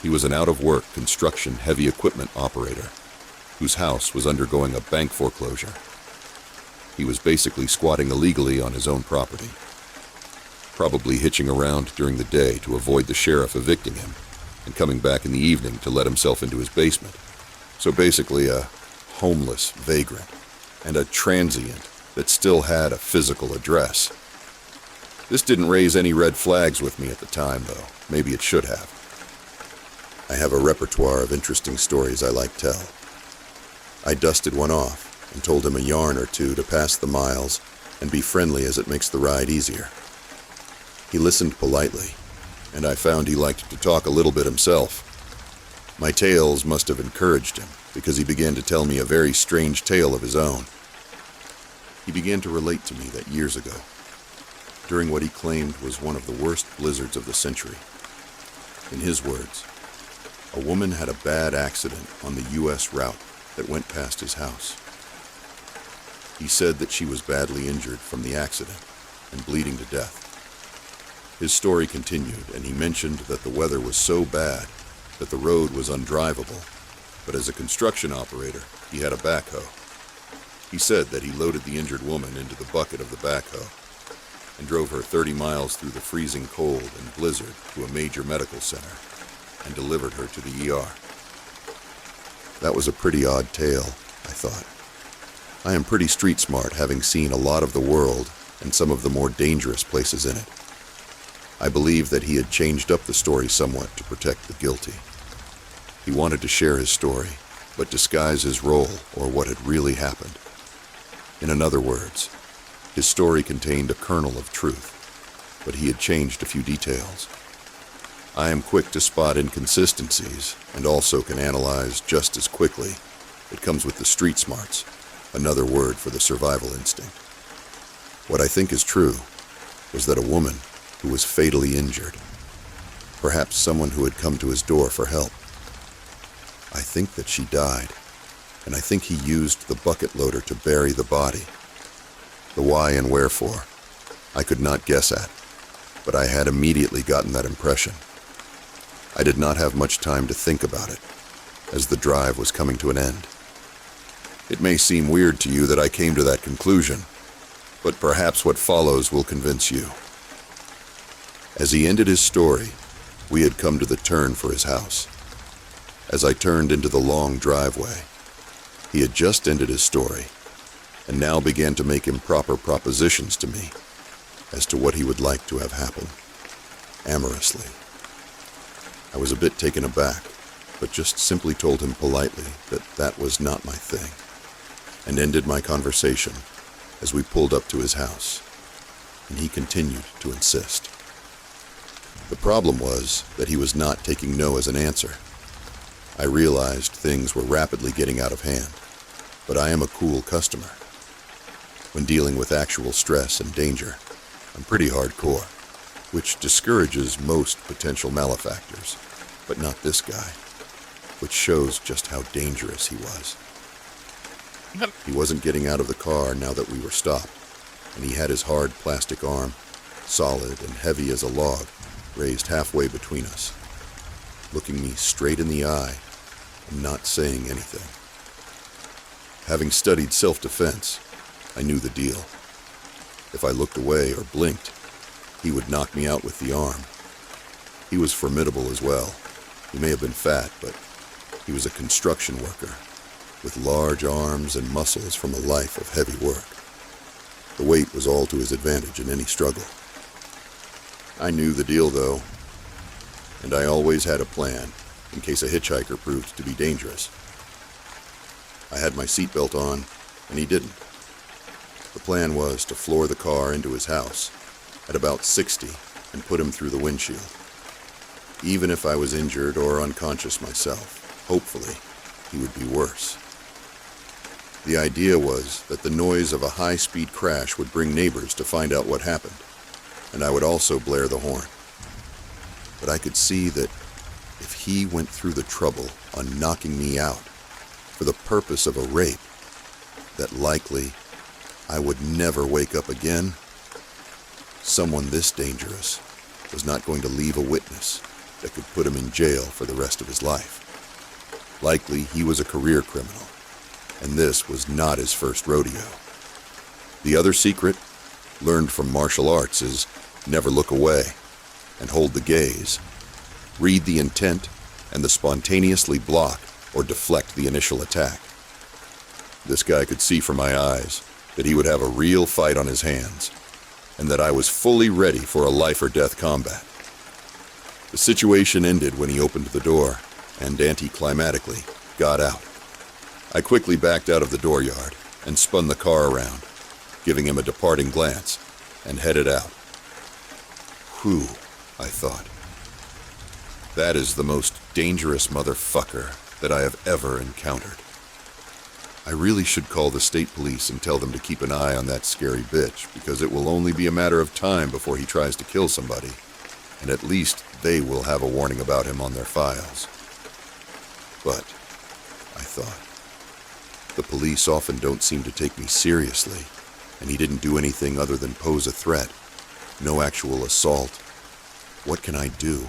he was an out-of-work construction heavy equipment operator whose house was undergoing a bank foreclosure. he was basically squatting illegally on his own property. Probably hitching around during the day to avoid the sheriff evicting him, and coming back in the evening to let himself into his basement. So basically a homeless vagrant, and a transient that still had a physical address. This didn't raise any red flags with me at the time, though. Maybe it should have. I have a repertoire of interesting stories I like tell. I dusted one off and told him a yarn or two to pass the miles and be friendly as it makes the ride easier. He listened politely, and I found he liked to talk a little bit himself. My tales must have encouraged him, because he began to tell me a very strange tale of his own. He began to relate to me that years ago, during what he claimed was one of the worst blizzards of the century. In his words, a woman had a bad accident on the U.S. route that went past his house. He said that she was badly injured from the accident and bleeding to death. His story continued, and he mentioned that the weather was so bad that the road was undrivable, but as a construction operator, he had a backhoe. He said that he loaded the injured woman into the bucket of the backhoe and drove her 30 miles through the freezing cold and blizzard to a major medical center and delivered her to the ER. That was a pretty odd tale, I thought. I am pretty street smart, having seen a lot of the world and some of the more dangerous places in it. I believe that he had changed up the story somewhat to protect the guilty. He wanted to share his story, but disguise his role or what had really happened. In other words, his story contained a kernel of truth, but he had changed a few details. I am quick to spot inconsistencies and also can analyze just as quickly. It comes with the street smarts, another word for the survival instinct. What I think is true was that a woman who was fatally injured, perhaps someone who had come to his door for help, I think that she died, and I think he used the bucket loader to bury the body. The why and wherefore, I could not guess at, but I had immediately gotten that impression. I did not have much time to think about it, as the drive was coming to an end. It may seem weird to you that I came to that conclusion, but perhaps what follows will convince you. As he ended his story, we had come to the turn for his house. As I turned into the long driveway, he had just ended his story, and now began to make improper propositions to me as to what he would like to have happen, amorously. I was a bit taken aback, but just simply told him politely that that was not my thing, and ended my conversation as we pulled up to his house, and he continued to insist. The problem was that he was not taking no as an answer. I realized things were rapidly getting out of hand, but I am a cool customer. When dealing with actual stress and danger, I'm pretty hardcore, which discourages most potential malefactors, but not this guy, which shows just how dangerous he was. He wasn't getting out of the car now that we were stopped, and he had his hard plastic arm, solid and heavy as a log, raised halfway between us, looking me straight in the eye and not saying anything. Having studied self-defense, I knew the deal. If I looked away or blinked, he would knock me out with the arm. He was formidable as well. He may have been fat, but he was a construction worker with large arms and muscles from a life of heavy work. The weight was all to his advantage in any struggle. I knew the deal, though, and I always had a plan in case a hitchhiker proved to be dangerous. I had my seatbelt on, and he didn't. The plan was to floor the car into his house at about 60 and put him through the windshield. Even if I was injured or unconscious myself, hopefully, he would be worse. The idea was that the noise of a high-speed crash would bring neighbors to find out what happened, and I would also blare the horn. But I could see that if he went through the trouble on knocking me out for the purpose of a rape, that likely I would never wake up again. Someone this dangerous was not going to leave a witness that could put him in jail for the rest of his life. Likely he was a career criminal, and this was not his first rodeo. The other secret, learned from martial arts, is never look away and hold the gaze. Read the intent and spontaneously block or deflect the initial attack. This guy could see from my eyes that he would have a real fight on his hands, and that I was fully ready for a life or death combat. The situation ended when he opened the door and anticlimactically got out. I quickly backed out of the dooryard and spun the car around, giving him a departing glance, and headed out. Whew, I thought. That is the most dangerous motherfucker that I have ever encountered. I really should call the state police and tell them to keep an eye on that scary bitch, because it will only be a matter of time before he tries to kill somebody, and at least they will have a warning about him on their files. But, I thought, the police often don't seem to take me seriously, and he didn't do anything other than pose a threat. No actual assault. What can I do?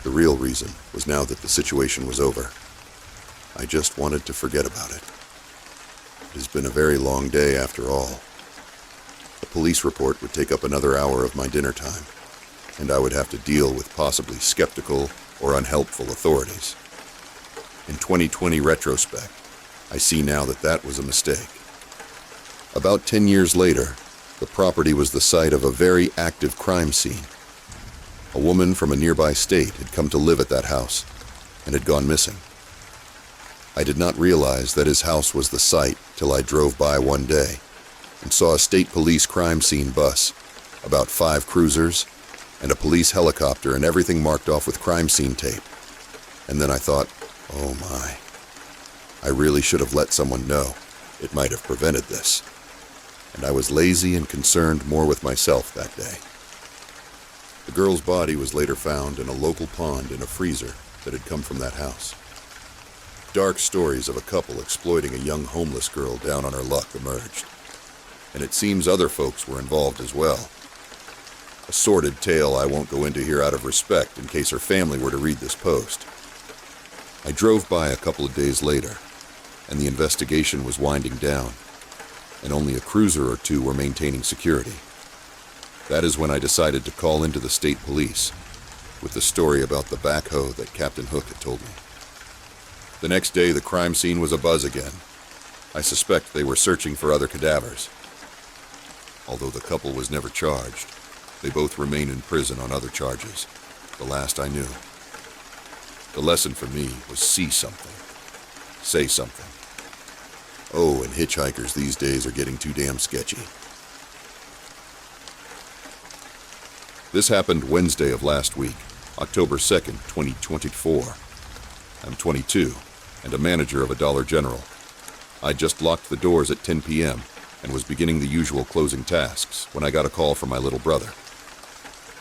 The real reason was now that the situation was over. I just wanted to forget about it. It has been a very long day after all. A police report would take up another hour of my dinner time, and I would have to deal with possibly skeptical or unhelpful authorities. In 2020 retrospect, I see now that that was a mistake. About 10 years later, the property was the site of a very active crime scene. A woman from a nearby state had come to live at that house and had gone missing. I did not realize that his house was the site till I drove by one day and saw a state police crime scene bus, about 5 cruisers, and a police helicopter, and everything marked off with crime scene tape. And then I thought, oh my, I really should have let someone know. It might have prevented this. And I was lazy and concerned more with myself that day. The girl's body was later found in a local pond in a freezer that had come from that house. Dark stories of a couple exploiting a young homeless girl down on her luck emerged, and it seems other folks were involved as well. A sordid tale I won't go into here out of respect in case her family were to read this post. I drove by a couple of days later, and the investigation was winding down, and only a cruiser or two were maintaining security. That is when I decided to call into the state police with the story about the backhoe that Captain Hook had told me. The next day, the crime scene was abuzz again. I suspect they were searching for other cadavers. Although the couple was never charged, they both remain in prison on other charges, the last I knew. The lesson for me was see something. Say something. Oh, and hitchhikers these days are getting too damn sketchy. This happened Wednesday of last week, October 2nd, 2024. I'm 22 and a manager of a Dollar General. I just locked the doors at 10 p.m. and was beginning the usual closing tasks when I got a call from my little brother.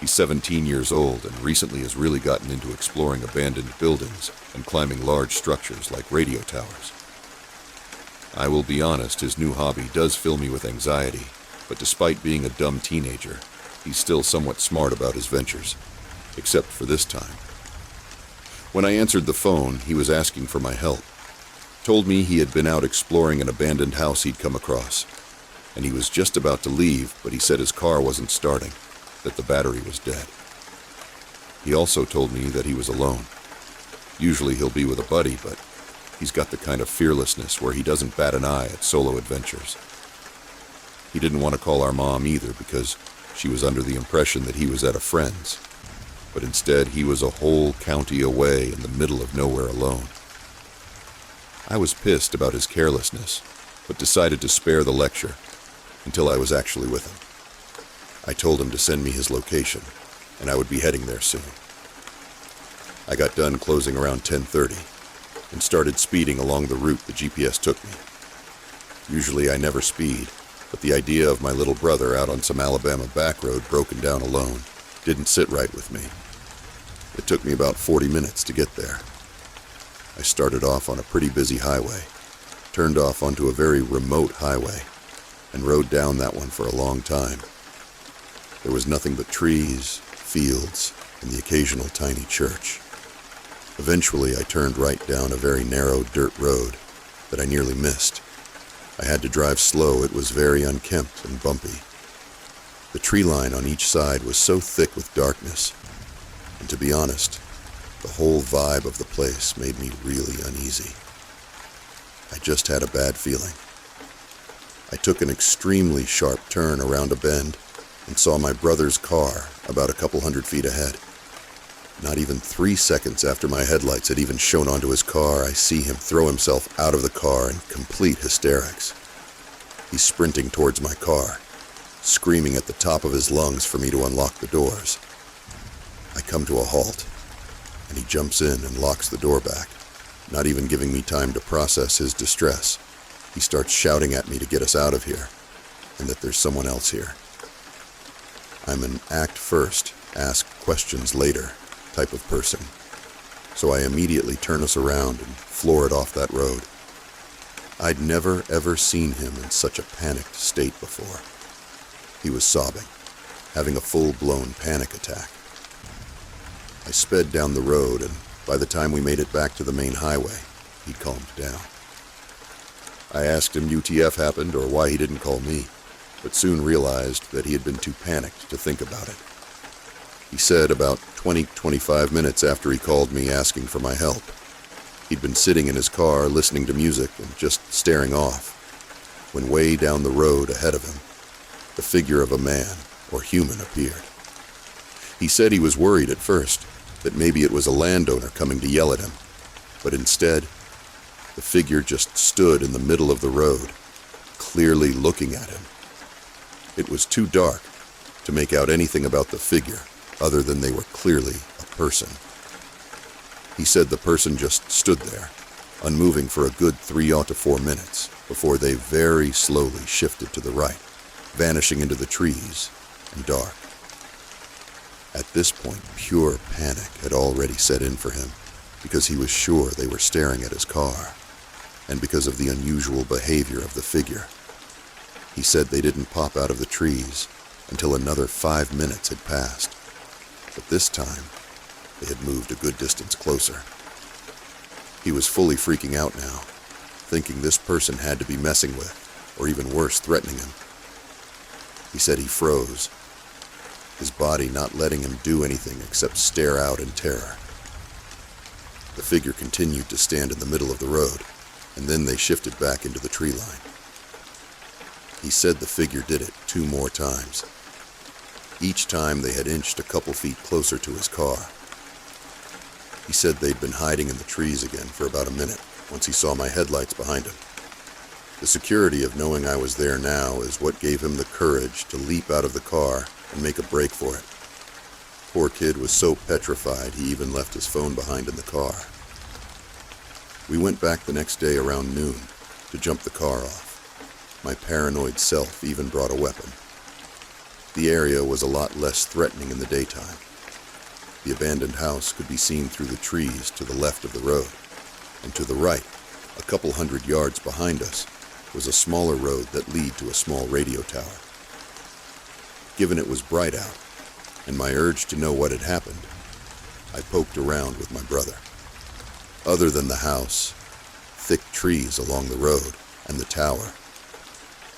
He's 17 years old and recently has really gotten into exploring abandoned buildings and climbing large structures like radio towers. I will be honest, his new hobby does fill me with anxiety, but despite being a dumb teenager, he's still somewhat smart about his ventures, except for this time. When I answered the phone, he was asking for my help. Told me he had been out exploring an abandoned house he'd come across, and he was just about to leave, but he said his car wasn't starting, that the battery was dead. He also told me that he was alone. Usually he'll be with a buddy, but he's got the kind of fearlessness where he doesn't bat an eye at solo adventures. He didn't want to call our mom either because she was under the impression that he was at a friend's. But instead he was a whole county away in the middle of nowhere alone. I was pissed about his carelessness, but decided to spare the lecture until I was actually with him. I told him to send me his location, and I would be heading there soon. I got done closing around 10:30 and started speeding along the route the GPS took me. Usually I never speed, but the idea of my little brother out on some Alabama back road broken down alone didn't sit right with me. It took me about 40 minutes to get there. I started off on a pretty busy highway, turned off onto a very remote highway, and rode down that one for a long time. There was nothing but trees, fields, and the occasional tiny church. Eventually, I turned right down a very narrow dirt road that I nearly missed. I had to drive slow. It was very unkempt and bumpy. The tree line on each side was so thick with darkness, and to be honest, the whole vibe of the place made me really uneasy. I just had a bad feeling. I took an extremely sharp turn around a bend and saw my brother's car about a couple 100 feet ahead. Not even 3 seconds after my headlights had even shone onto his car, I see him throw himself out of the car in complete hysterics. He's sprinting towards my car, screaming at the top of his lungs for me to unlock the doors. I come to a halt, and he jumps in and locks the door back, not even giving me time to process his distress. He starts shouting at me to get us out of here, and that there's someone else here. I'm an act first, ask questions later type of person, so I immediately turn us around and floor it off that road. I'd never ever seen him in such a panicked state before. He was sobbing, having a full-blown panic attack. I sped down the road, and by the time we made it back to the main highway, he'd calmed down. I asked him UTF happened or why he didn't call me, but soon realized that he had been too panicked to think about it. He said about 25 minutes after he called me asking for my help, he'd been sitting in his car listening to music and just staring off, when way down the road ahead of him, the figure of a man or human appeared. He said he was worried at first that maybe it was a landowner coming to yell at him, but instead, the figure just stood in the middle of the road, clearly looking at him. It was too dark to make out anything about the figure other than they were clearly a person. He said the person just stood there, unmoving for a good 3 to 4 minutes before they very slowly shifted to the right, vanishing into the trees and dark. At this point, pure panic had already set in for him because he was sure they were staring at his car, and because of the unusual behavior of the figure. He said they didn't pop out of the trees until another 5 minutes had passed, but this time they had moved a good distance closer. He was fully freaking out now, thinking this person had to be messing with, or even worse, threatening him. He said he froze, his body not letting him do anything except stare out in terror. The figure continued to stand in the middle of the road, and then they shifted back into the tree line. He said the figure did it 2 more times. Each time they had inched a couple feet closer to his car. He said they'd been hiding in the trees again for about a minute once he saw my headlights behind him. The security of knowing I was there now is what gave him the courage to leap out of the car and make a break for it. Poor kid was so petrified he even left his phone behind in the car. We went back the next day around noon to jump the car off. My paranoid self even brought a weapon. The area was a lot less threatening in the daytime. The abandoned house could be seen through the trees to the left of the road, and to the right, a couple 100 yards behind us, was a smaller road that led to a small radio tower. Given it was bright out, and my urge to know what had happened, I poked around with my brother. Other than the house, thick trees along the road, and the tower,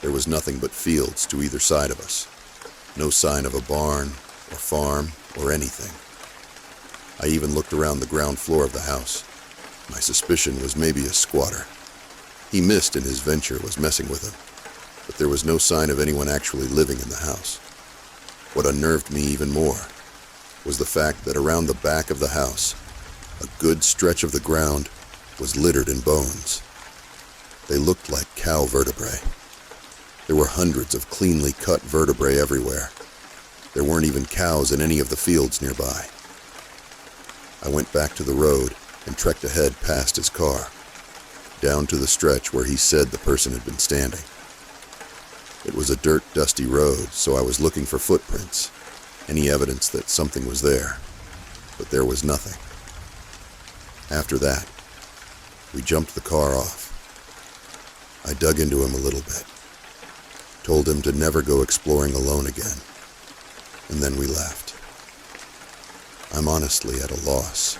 there was nothing but fields to either side of us. No sign of a barn, or farm, or anything. I even looked around the ground floor of the house. My suspicion was maybe a squatter. He missed in his venture was messing with him, but there was no sign of anyone actually living in the house. What unnerved me even more was the fact that around the back of the house, a good stretch of the ground was littered in bones. They looked like cow vertebrae. There were hundreds of cleanly cut vertebrae everywhere. There weren't even cows in any of the fields nearby. I went back to the road and trekked ahead past his car, down to the stretch where he said the person had been standing. It was a dirt, dusty road, so I was looking for footprints, any evidence that something was there, but there was nothing. After that, we jumped the car off. I dug into him a little bit, told him to never go exploring alone again, and then we left. I'm honestly at a loss.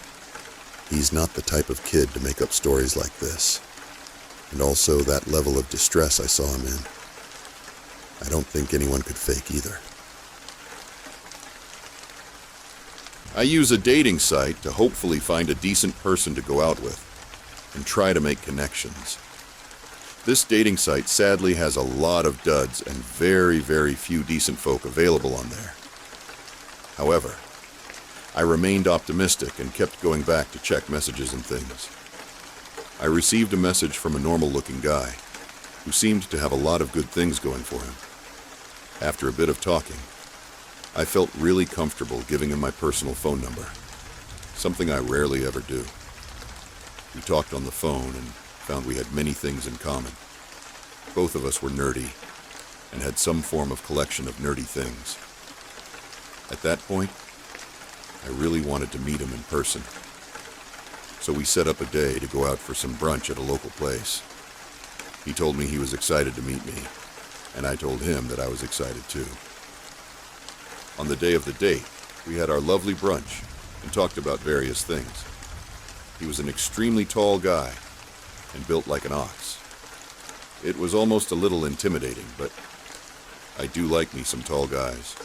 He's not the type of kid to make up stories like this. and also that level of distress I saw him in. I don't think anyone could fake either. I use a dating site to hopefully find a decent person to go out with and try to make connections. This dating site sadly has a lot of duds and very, very few decent folk available on there. However, I remained optimistic and kept going back to check messages and things. I received a message from a normal-looking guy who seemed to have a lot of good things going for him. After a bit of talking, I felt really comfortable giving him my personal phone number, something I rarely ever do. We talked on the phone and found we had many things in common. Both of us were nerdy and had some form of collection of nerdy things. At that point, I really wanted to meet him in person. So we set up a day to go out for some brunch at a local place. He told me he was excited to meet me, and I told him that I was excited too. On the day of the date, we had our lovely brunch and talked about various things. He was an extremely tall guy and built like an ox. It was almost a little intimidating, but I do like me some tall guys,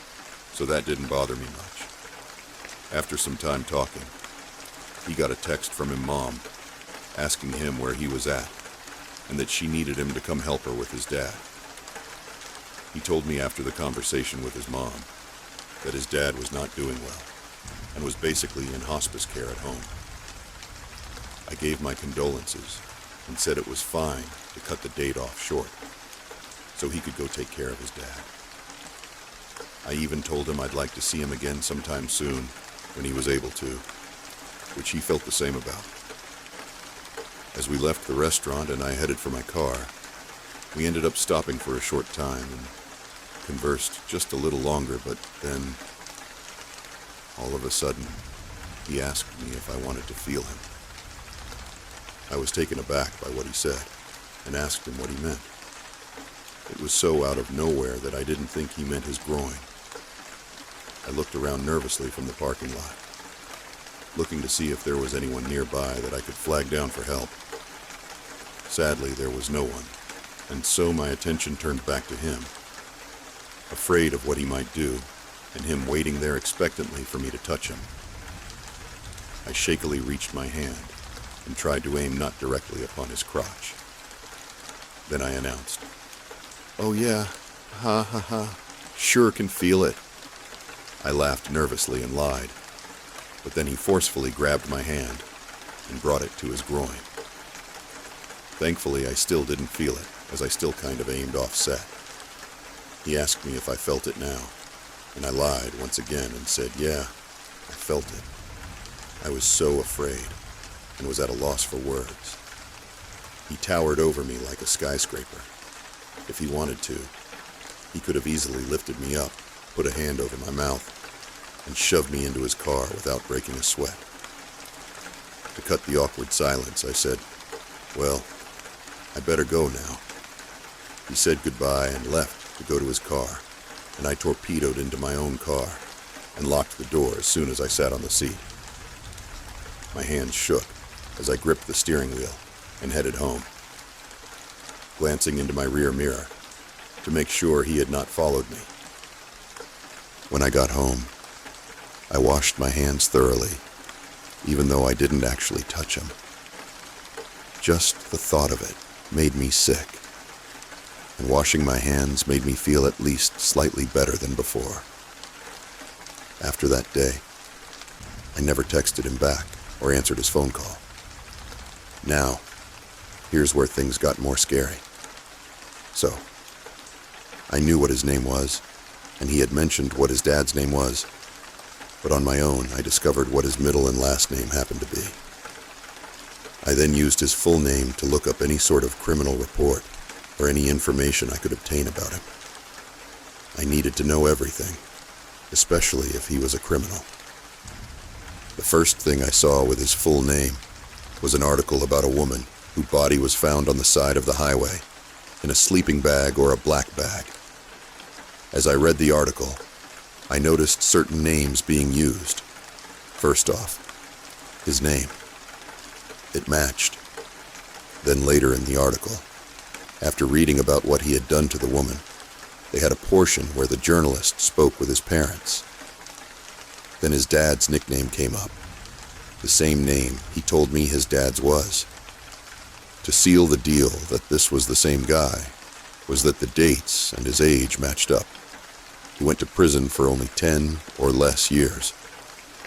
so that didn't bother me much. After some time talking, he got a text from his mom asking him where he was at and that she needed him to come help her with his dad. He told me after the conversation with his mom that his dad was not doing well and was basically in hospice care at home. I gave my condolences and said it was fine to cut the date off short so he could go take care of his dad. I even told him I'd like to see him again sometime soon when he was able to, which he felt the same about. As we left the restaurant and I headed for my car, we ended up stopping for a short time and conversed just a little longer, but then, all of a sudden, he asked me if I wanted to feel him. I was taken aback by what he said and asked him what he meant. It was so out of nowhere that I didn't think he meant his groin. I looked around nervously from the parking lot, looking to see if there was anyone nearby that I could flag down for help. Sadly, there was no one, and so my attention turned back to him, afraid of what he might do, and him waiting there expectantly for me to touch him. I shakily reached my hand and tried to aim not directly upon his crotch. Then I announced, "Oh yeah, ha ha ha, sure can feel it." I laughed nervously and lied, but then he forcefully grabbed my hand and brought it to his groin. Thankfully, I still didn't feel it, as I still kind of aimed offset. He asked me if I felt it now, and I lied once again and said, yeah, I felt it. I was so afraid and was at a loss for words. He towered over me like a skyscraper. If he wanted to, he could have easily lifted me up, put a hand over my mouth, and shoved me into his car without breaking a sweat. To cut the awkward silence, I said, well, I better go now. He said goodbye and left to go to his car, and I torpedoed into my own car and locked the door as soon as I sat on the seat. My hands shook as I gripped the steering wheel and headed home, glancing into my rear mirror to make sure he had not followed me. When I got home, I washed my hands thoroughly, even though I didn't actually touch him. Just the thought of it made me sick, and washing my hands made me feel at least slightly better than before. After that day, I never texted him back or answered his phone call. Now, here's where things got more scary. So, I knew what his name was, and he had mentioned what his dad's name was, but on my own, I discovered what his middle and last name happened to be. I then used his full name to look up any sort of criminal report or any information I could obtain about him. I needed to know everything, especially if he was a criminal. The first thing I saw with his full name was an article about a woman whose body was found on the side of the highway in a sleeping bag or a black bag. As I read the article, I noticed certain names being used. First off, his name. It matched. Then later in the article, after reading about what he had done to the woman, they had a portion where the journalist spoke with his parents. Then his dad's nickname came up, the same name he told me his dad's was. To seal the deal that this was the same guy was that the dates and his age matched up. He went to prison for only 10 or less years.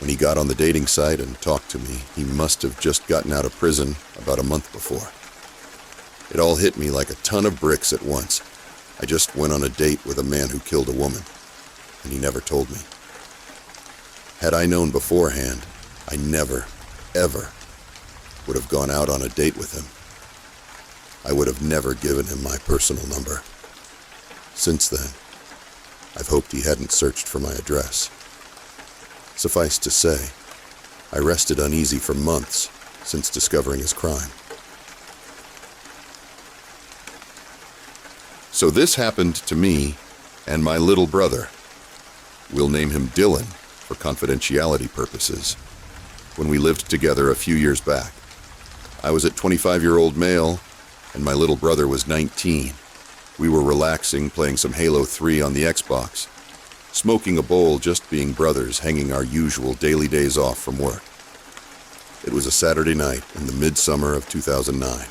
When he got on the dating site and talked to me, he must have just gotten out of prison about a month before. It all hit me like a ton of bricks at once. I just went on a date with a man who killed a woman, and he never told me. Had I known beforehand, I never, ever would have gone out on a date with him. I would have never given him my personal number. Since then, I've hoped he hadn't searched for my address. Suffice to say, I rested uneasy for months since discovering his crime. So this happened to me and my little brother. We'll name him Dylan for confidentiality purposes. When we lived together a few years back, I was a 25-year-old male and my little brother was 19. We were relaxing, playing some Halo 3 on the Xbox, smoking a bowl, just being brothers, hanging our usual daily days off from work. It was a Saturday night in the midsummer of 2009.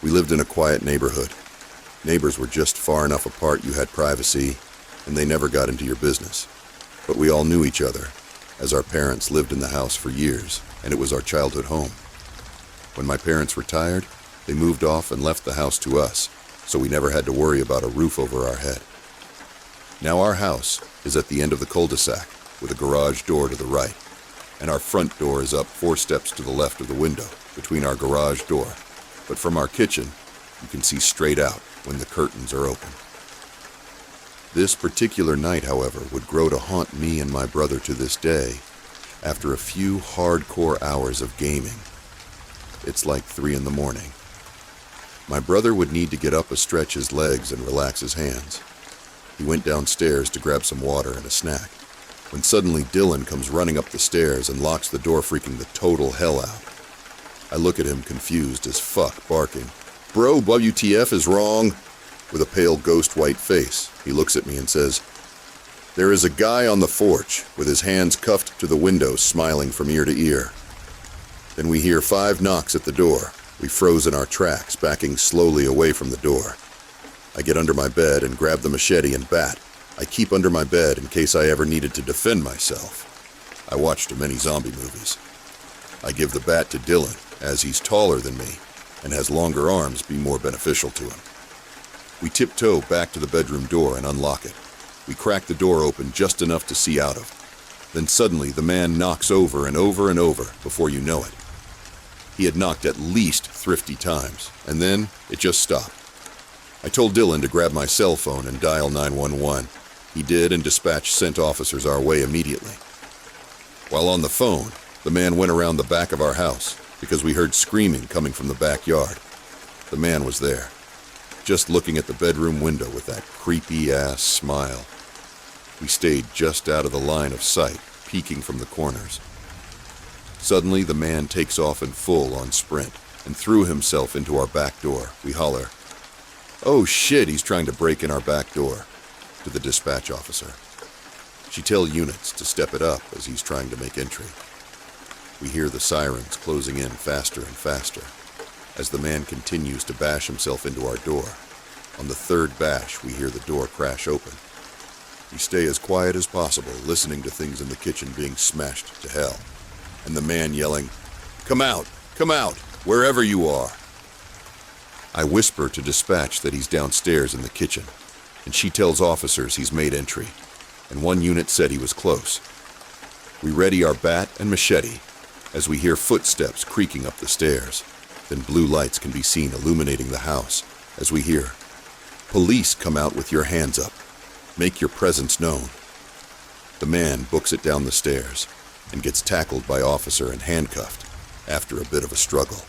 We lived in a quiet neighborhood. Neighbors were just far enough apart you had privacy, and they never got into your business. But we all knew each other, as our parents lived in the house for years, and it was our childhood home. When my parents retired, they moved off and left the house to us, so we never had to worry about a roof over our head. Now our house is at the end of the cul-de-sac, with a garage door to the right, and our front door is up 4 steps to the left of the window, between our garage door. But from our kitchen, you can see straight out when the curtains are open. This particular night, however, would grow to haunt me and my brother to this day, after a few hardcore hours of gaming. It's like 3 in the morning. My brother would need to get up to stretch his legs and relax his hands. He went downstairs to grab some water and a snack, when suddenly Dylan comes running up the stairs and locks the door, freaking the total hell out. I look at him confused as fuck, barking, "Bro, WTF is wrong?" With a pale ghost white face, he looks at me and says, "There is a guy on the porch with his hands cuffed to the window, smiling from ear to ear." Then we hear 5 knocks at the door. We froze in our tracks, backing slowly away from the door. I get under my bed and grab the machete and bat. I keep under my bed in case I ever needed to defend myself. I watched too many zombie movies. I give the bat to Dylan, as he's taller than me and has longer arms, be more beneficial to him. We tiptoe back to the bedroom door and unlock it. We crack the door open just enough to see out of. Then suddenly the man knocks over and over and over before you know it. He had knocked at least 50 times, and then it just stopped. I told Dylan to grab my cell phone and dial 911. He did, and dispatch sent officers our way immediately. While on the phone, the man went around the back of our house because we heard screaming coming from the backyard. The man was there, just looking at the bedroom window with that creepy-ass smile. We stayed just out of the line of sight, peeking from the corners. Suddenly, the man takes off in full-on sprint and threw himself into our back door. We holler, "Oh shit, he's trying to break in our back door," to the dispatch officer. She tells units to step it up as he's trying to make entry. We hear the sirens closing in faster and faster as the man continues to bash himself into our door. On the 3rd bash, we hear the door crash open. We stay as quiet as possible, listening to things in the kitchen being smashed to hell, and the man yelling, come out, wherever you are." I whisper to dispatch that he's downstairs in the kitchen, and she tells officers he's made entry, and one unit said he was close. We ready our bat and machete as we hear footsteps creaking up the stairs. Then blue lights can be seen illuminating the house as we hear, "Police, come out with your hands up. Make your presence known." The man books it down the stairs and gets tackled by officer and handcuffed after a bit of a struggle.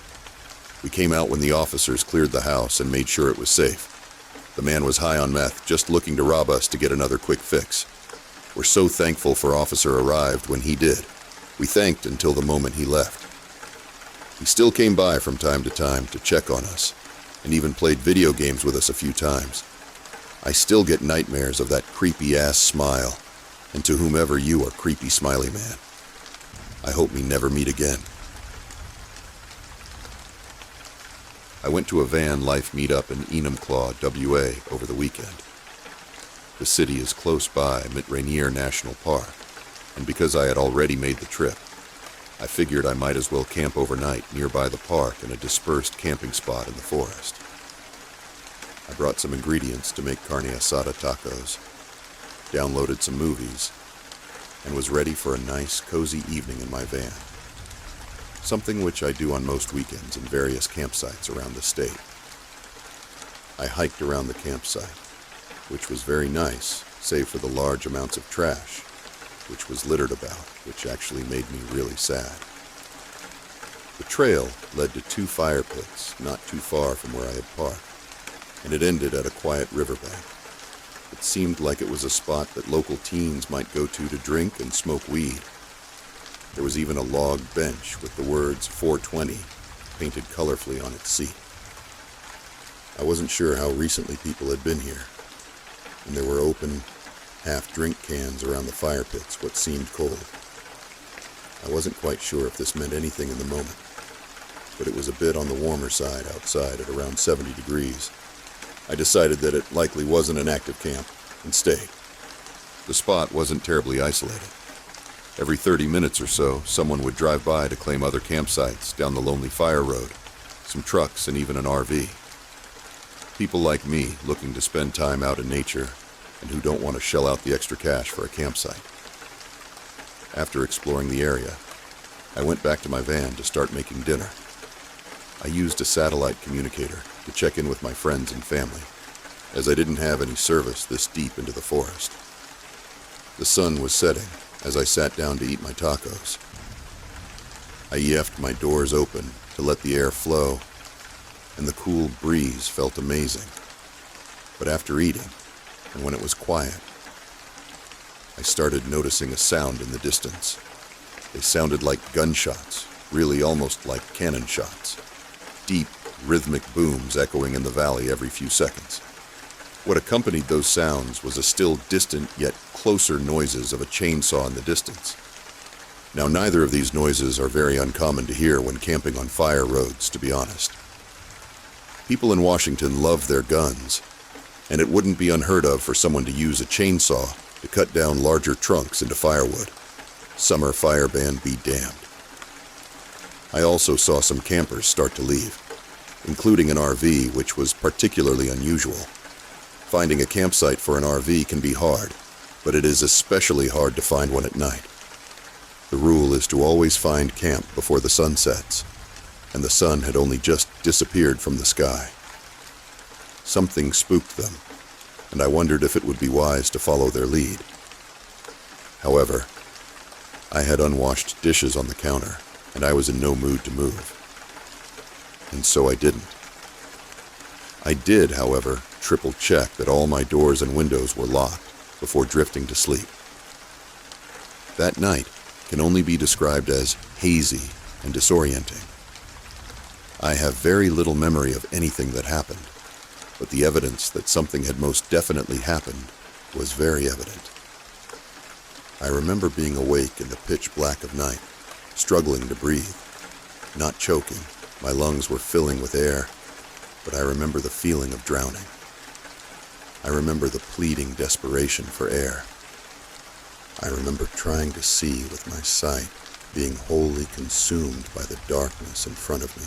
We came out when the officers cleared the house and made sure it was safe. The man was high on meth, just looking to rob us to get another quick fix. We're so thankful for officer arrived when he did. We thanked until the moment he left. He still came by from time to check on us, and even played video games with us a few times. I still get nightmares of that creepy-ass smile, and to whomever you are, creepy smiley man, I hope we never meet again. I went to a van life meetup in Enumclaw, WA, over the weekend. The city is close by Mid Rainier National Park, and because I had already made the trip, I figured I might as well camp overnight nearby the park in a dispersed camping spot in the forest. I brought some ingredients to make carne asada tacos, downloaded some movies, and was ready for a nice, cozy evening in my van. Something which I do on most weekends in various campsites around the state. I hiked around the campsite, which was very nice, save for the large amounts of trash, which was littered about, which actually made me really sad. The trail led to 2 fire pits not too far from where I had parked, and it ended at a quiet riverbank. It seemed like it was a spot that local teens might go to drink and smoke weed. There was even a log bench with the words 420 painted colorfully on its seat. I wasn't sure how recently people had been here, and there were open, half-drink cans around the fire pits what seemed cold. I wasn't quite sure if this meant anything in the moment, but it was a bit on the warmer side outside at around 70 degrees. I decided that it likely wasn't an active camp and stayed. The spot wasn't terribly isolated. Every 30 minutes or so, someone would drive by to claim other campsites down the lonely fire road, some trucks and even an RV. People like me looking to spend time out in nature and who don't want to shell out the extra cash for a campsite. After exploring the area, I went back to my van to start making dinner. I used a satellite communicator to check in with my friends and family, as I didn't have any service this deep into the forest. The sun was setting as I sat down to eat my tacos. I left my doors open to let the air flow, and the cool breeze felt amazing. But after eating, and when it was quiet, I started noticing a sound in the distance. They sounded like gunshots, really almost like cannon shots. Deep, rhythmic booms echoing in the valley every few seconds. What accompanied those sounds was a still distant yet closer noises of a chainsaw in the distance. Now, neither of these noises are very uncommon to hear when camping on fire roads, to be honest. People in Washington love their guns, and it wouldn't be unheard of for someone to use a chainsaw to cut down larger trunks into firewood. Summer fire ban be damned. I also saw some campers start to leave, including an RV, which was particularly unusual. Finding a campsite for an RV can be hard, but it is especially hard to find one at night. The rule is to always find camp before the sun sets, and the sun had only just disappeared from the sky. Something spooked them, and I wondered if it would be wise to follow their lead. However, I had unwashed dishes on the counter, and I was in no mood to move. And so I didn't. I did, however, triple check that all my doors and windows were locked before drifting to sleep. That night can only be described as hazy and disorienting. I have very little memory of anything that happened, but the evidence that something had most definitely happened was very evident. I remember being awake in the pitch black of night, struggling to breathe, not choking. My lungs were filling with air, but I remember the feeling of drowning. I remember the pleading desperation for air. I remember trying to see with my sight, being wholly consumed by the darkness in front of me.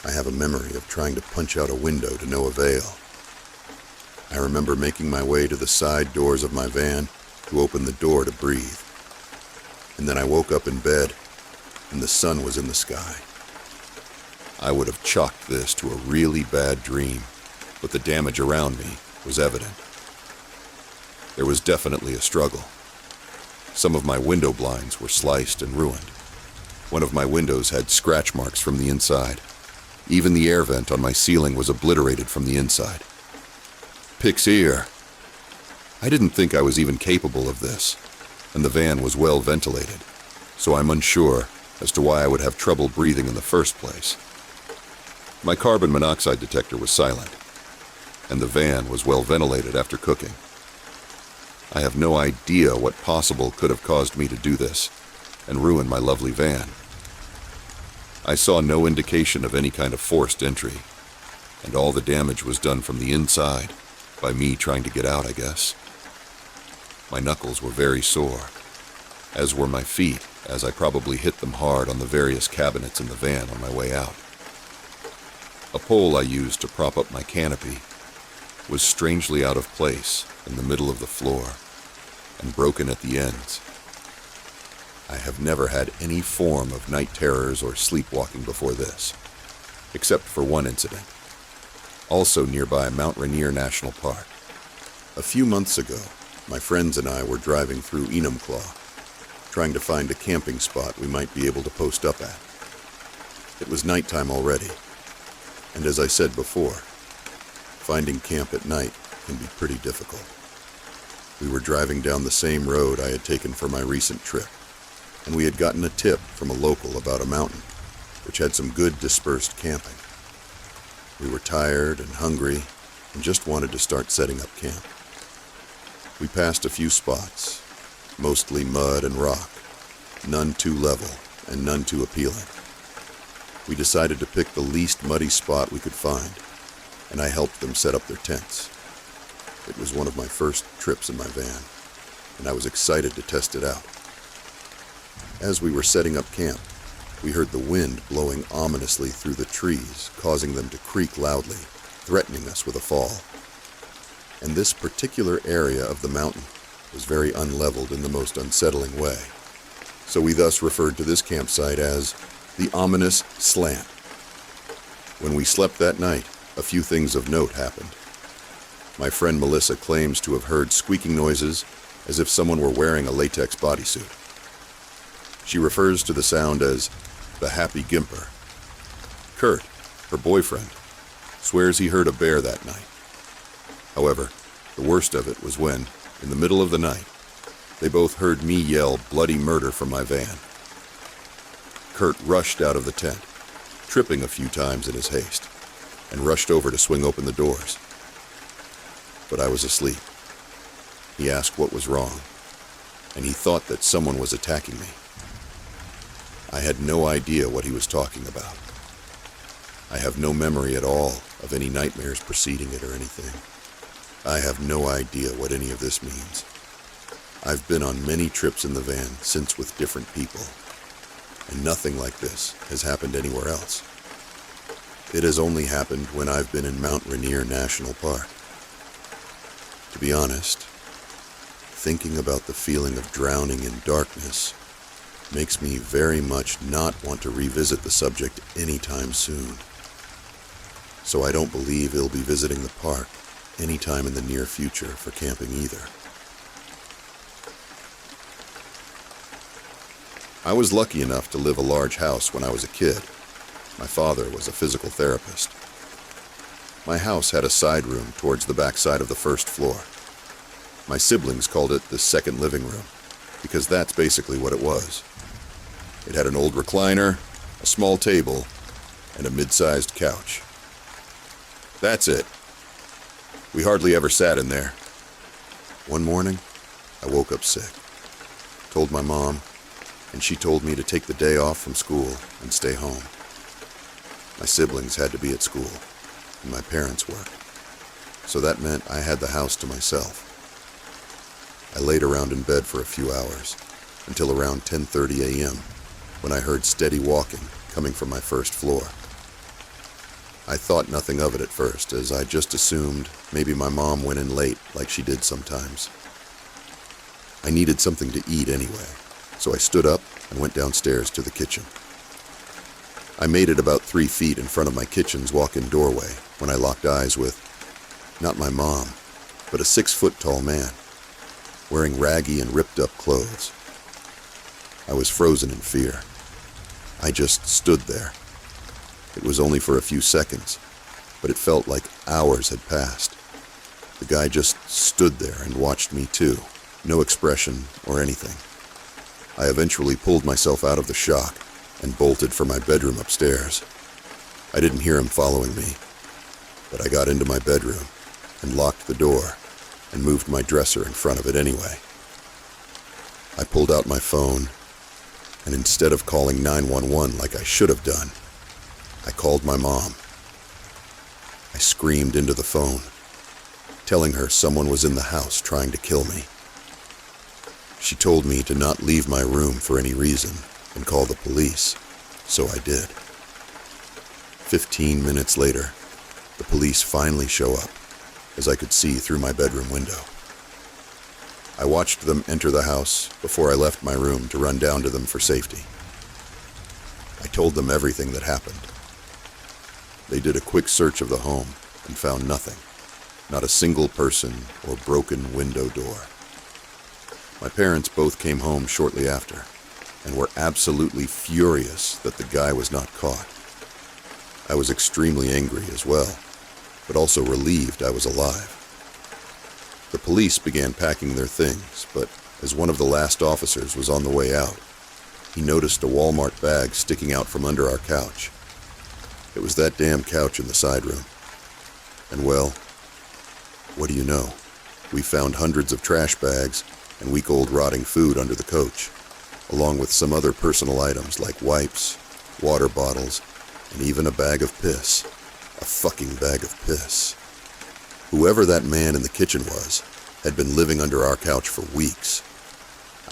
I have a memory of trying to punch out a window to no avail. I remember making my way to the side doors of my van to open the door to breathe. And then I woke up in bed, and the sun was in the sky. I would have chalked this to a really bad dream, but the damage around me was evident. There was definitely a struggle. Some of my window blinds were sliced and ruined. One of my windows had scratch marks from the inside. Even the air vent on my ceiling was obliterated from the inside. Pix ear. I didn't think I was even capable of this, and the van was well ventilated, so I'm unsure as to why I would have trouble breathing in the first place. My carbon monoxide detector was silent, and the van was well ventilated after cooking. I have no idea what possible could have caused me to do this and ruin my lovely van. I saw no indication of any kind of forced entry, and all the damage was done from the inside, by me trying to get out, I guess. My knuckles were very sore, as were my feet, as I probably hit them hard on the various cabinets in the van on my way out. A pole I used to prop up my canopy was strangely out of place in the middle of the floor and broken at the ends. I have never had any form of night terrors or sleepwalking before this, except for one incident, also nearby Mount Rainier National Park. A few months ago, my friends and I were driving through Enumclaw, trying to find a camping spot we might be able to post up at. It was nighttime already, and as I said before, finding camp at night can be pretty difficult. We were driving down the same road I had taken for my recent trip, and we had gotten a tip from a local about a mountain, which had some good dispersed camping. We were tired and hungry, and just wanted to start setting up camp. We passed a few spots, mostly mud and rock, none too level and none too appealing. We decided to pick the least muddy spot we could find, and I helped them set up their tents. It was one of my first trips in my van, and I was excited to test it out. As we were setting up camp, we heard the wind blowing ominously through the trees, causing them to creak loudly, threatening us with a fall. And this particular area of the mountain was very unleveled in the most unsettling way, so we thus referred to this campsite as the ominous slant. When we slept that night, a few things of note happened. My friend Melissa claims to have heard squeaking noises as if someone were wearing a latex bodysuit. She refers to the sound as the happy gimper. Kurt, her boyfriend, swears he heard a bear that night. However, the worst of it was when, in the middle of the night, they both heard me yell bloody murder from my van. Kurt rushed out of the tent, tripping a few times in his haste, and rushed over to swing open the doors. But I was asleep. He asked what was wrong, and he thought that someone was attacking me. I had no idea what he was talking about. I have no memory at all of any nightmares preceding it or anything. I have no idea what any of this means. I've been on many trips in the van since with different people, and nothing like this has happened anywhere else. It has only happened when I've been in Mount Rainier National Park. To be honest, thinking about the feeling of drowning in darkness makes me very much not want to revisit the subject anytime soon. So I don't believe he'll be visiting the park anytime in the near future for camping either. I was lucky enough to live a large house when I was a kid. My father was a physical therapist. My house had a side room towards the back side of the first floor. My siblings called it the second living room, because that's basically what it was. It had an old recliner, a small table, and a mid-sized couch. That's it. We hardly ever sat in there. One morning, I woke up sick. Told my mom, and she told me to take the day off from school and stay home. My siblings had to be at school, and my parents worked, so that meant I had the house to myself. I laid around in bed for a few hours, until around 10:30 a.m., when I heard steady walking coming from my first floor. I thought nothing of it at first, as I just assumed maybe my mom went in late like she did sometimes. I needed something to eat anyway, so I stood up and went downstairs to the kitchen. I made it about 3 feet in front of my kitchen's walk-in doorway when I locked eyes with, not my mom, but a 6-foot-tall man, wearing raggy and ripped-up clothes. I was frozen in fear. I just stood there. It was only for a few seconds, but it felt like hours had passed. The guy just stood there and watched me too, no expression or anything. I eventually pulled myself out of the shock and bolted for my bedroom upstairs. I didn't hear him following me, but I got into my bedroom and locked the door and moved my dresser in front of it anyway. I pulled out my phone, and instead of calling 911 like I should have done, I called my mom. I screamed into the phone, telling her someone was in the house trying to kill me. She told me to not leave my room for any reason and call the police, so I did. 15 minutes later, the police finally show up, as I could see through my bedroom window. I watched them enter the house before I left my room to run down to them for safety. I told them everything that happened. They did a quick search of the home and found nothing, not a single person or broken window door. My parents both came home shortly after and were absolutely furious that the guy was not caught. I was extremely angry as well, but also relieved I was alive. The police began packing their things, but as one of the last officers was on the way out, he noticed a Walmart bag sticking out from under our couch. It was that damn couch in the side room. And well, what do you know? We found hundreds of trash bags and week-old rotting food under the coach, along with some other personal items like wipes, water bottles, and even a bag of piss. A fucking bag of piss. Whoever that man in the kitchen was had been living under our couch for weeks.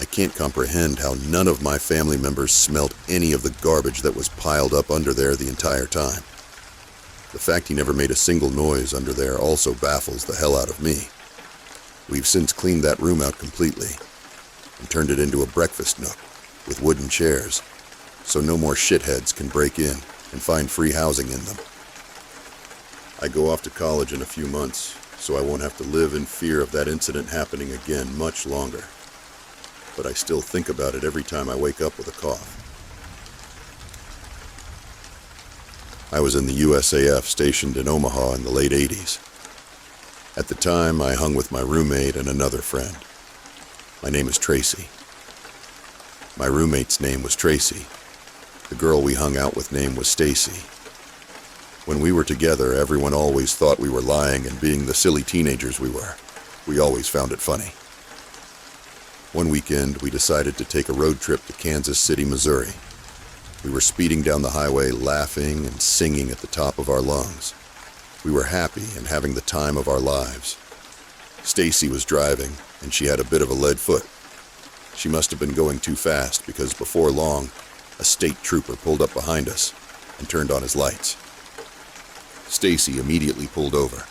I can't comprehend how none of my family members smelled any of the garbage that was piled up under there the entire time. The fact he never made a single noise under there also baffles the hell out of me. We've since cleaned that room out completely and turned it into a breakfast nook with wooden chairs, so no more shitheads can break in and find free housing in them. I go off to college in a few months, so I won't have to live in fear of that incident happening again much longer. But I still think about it every time I wake up with a cough. I was in the USAF stationed in Omaha in the late 80s. At the time, I hung with my roommate and another friend. My name is Tracy. My roommate's name was Tracy. The girl we hung out with name was Stacy. When we were together, everyone always thought we were lying and being the silly teenagers we were. We always found it funny. One weekend, we decided to take a road trip to Kansas City, Missouri. We were speeding down the highway, laughing and singing at the top of our lungs. We were happy and having the time of our lives. Stacy was driving, and she had a bit of a lead foot. She must have been going too fast because before long, a state trooper pulled up behind us and turned on his lights. Stacy immediately pulled over.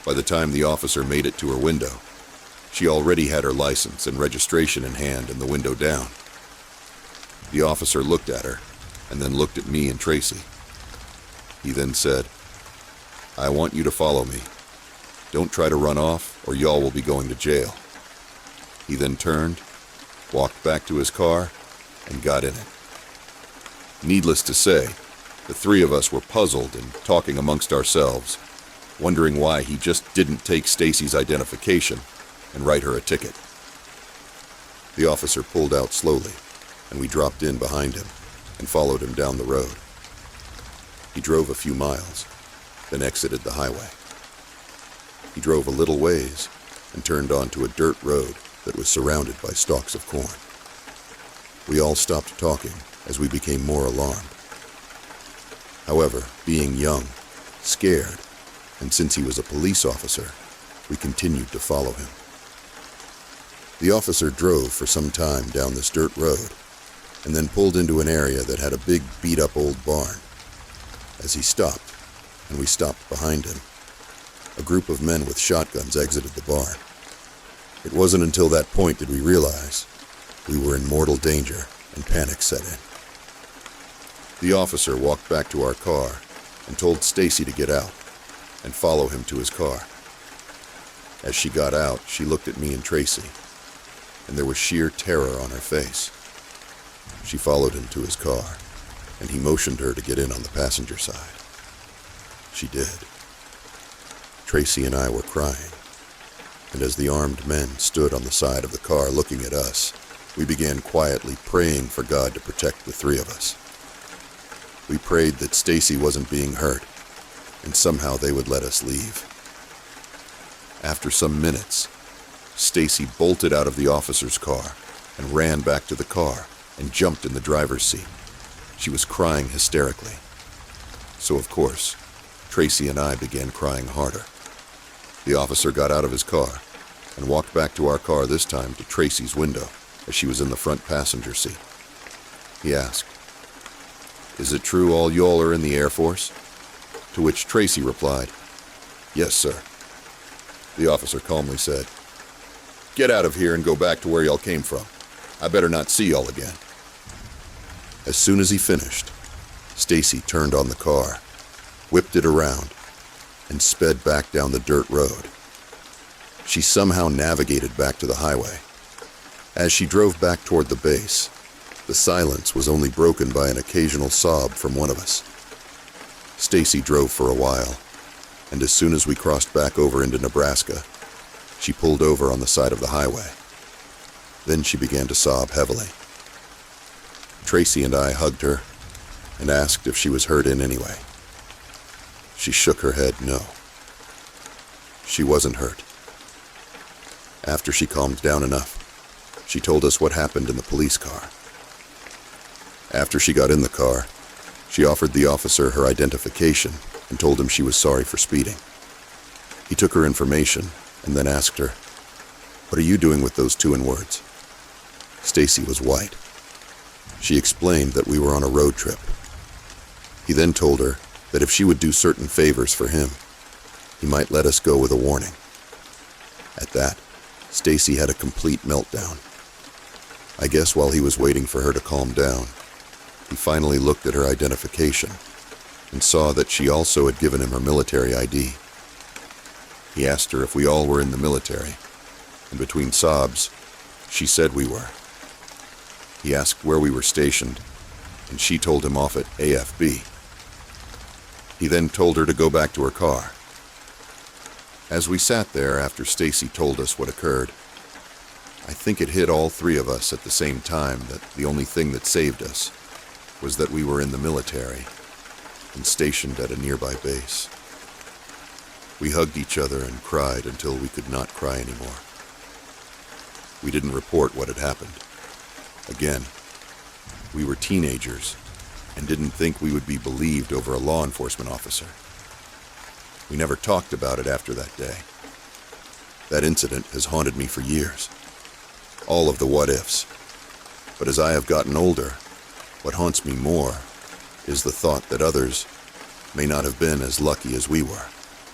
By the time the officer made it to her window, she already had her license and registration in hand and the window down. The officer looked at her and then looked at me and Tracy. He then said, "I want you to follow me. Don't try to run off or y'all will be going to jail." He then turned, walked back to his car, and got in it. Needless to say, the three of us were puzzled and talking amongst ourselves, wondering why he just didn't take Stacy's identification and write her a ticket. The officer pulled out slowly, and we dropped in behind him and followed him down the road. He drove a few miles, then exited the highway. He drove a little ways and turned onto a dirt road that was surrounded by stalks of corn. We all stopped talking as we became more alarmed. However, being young, scared, and since he was a police officer, we continued to follow him. The officer drove for some time down this dirt road and then pulled into an area that had a big beat-up old barn. As he stopped, and we stopped behind him, a group of men with shotguns exited the barn. It wasn't until that point did we realize we were in mortal danger and panic set in. The officer walked back to our car and told Stacy to get out and follow him to his car. As she got out, she looked at me and Tracy, and there was sheer terror on her face. She followed him to his car, and he motioned her to get in on the passenger side. She did. Tracy and I were crying, and as the armed men stood on the side of the car looking at us, We began quietly praying for God to protect the three of us. We prayed that Stacy wasn't being hurt, and somehow they would let us leave. After some minutes, Stacy bolted out of the officer's car and ran back to the car and jumped in the driver's seat. She was crying hysterically. So, of course, Tracy and I began crying harder. The officer got out of his car and walked back to our car, this time to Tracy's window, as she was in the front passenger seat. He asked, "Is it true all y'all are in the Air Force?" To which Tracy replied, "Yes, sir." The officer calmly said, "Get out of here and go back to where y'all came from. I better not see y'all again." As soon as he finished, Stacy turned on the car, whipped it around, and sped back down the dirt road. She somehow navigated back to the highway. As she drove back toward the base, the silence was only broken by an occasional sob from one of us. Stacy drove for a while, and as soon as we crossed back over into Nebraska, she pulled over on the side of the highway. Then she began to sob heavily. Tracy and I hugged her and asked if she was hurt in any way. She shook her head no. She wasn't hurt. After she calmed down enough, she told us what happened in the police car. After she got in the car, she offered the officer her identification and told him she was sorry for speeding. He took her information and then asked her, "What are you doing with those two N-words?" Stacy was white. She explained that we were on a road trip. He then told her that if she would do certain favors for him, he might let us go with a warning. At that, Stacy had a complete meltdown. I guess while he was waiting for her to calm down, he finally looked at her identification and saw that she also had given him her military ID. He asked her if we all were in the military, and between sobs, she said we were. He asked where we were stationed, and she told him off at AFB. He then told her to go back to her car. As we sat there after Stacy told us what occurred, I think it hit all three of us at the same time that the only thing that saved us was that we were in the military and stationed at a nearby base. We hugged each other and cried until we could not cry anymore. We didn't report what had happened. Again, we were teenagers and didn't think we would be believed over a law enforcement officer. We never talked about it after that day. That incident has haunted me for years. All of the what-ifs. But as I have gotten older, what haunts me more is the thought that others may not have been as lucky as we were.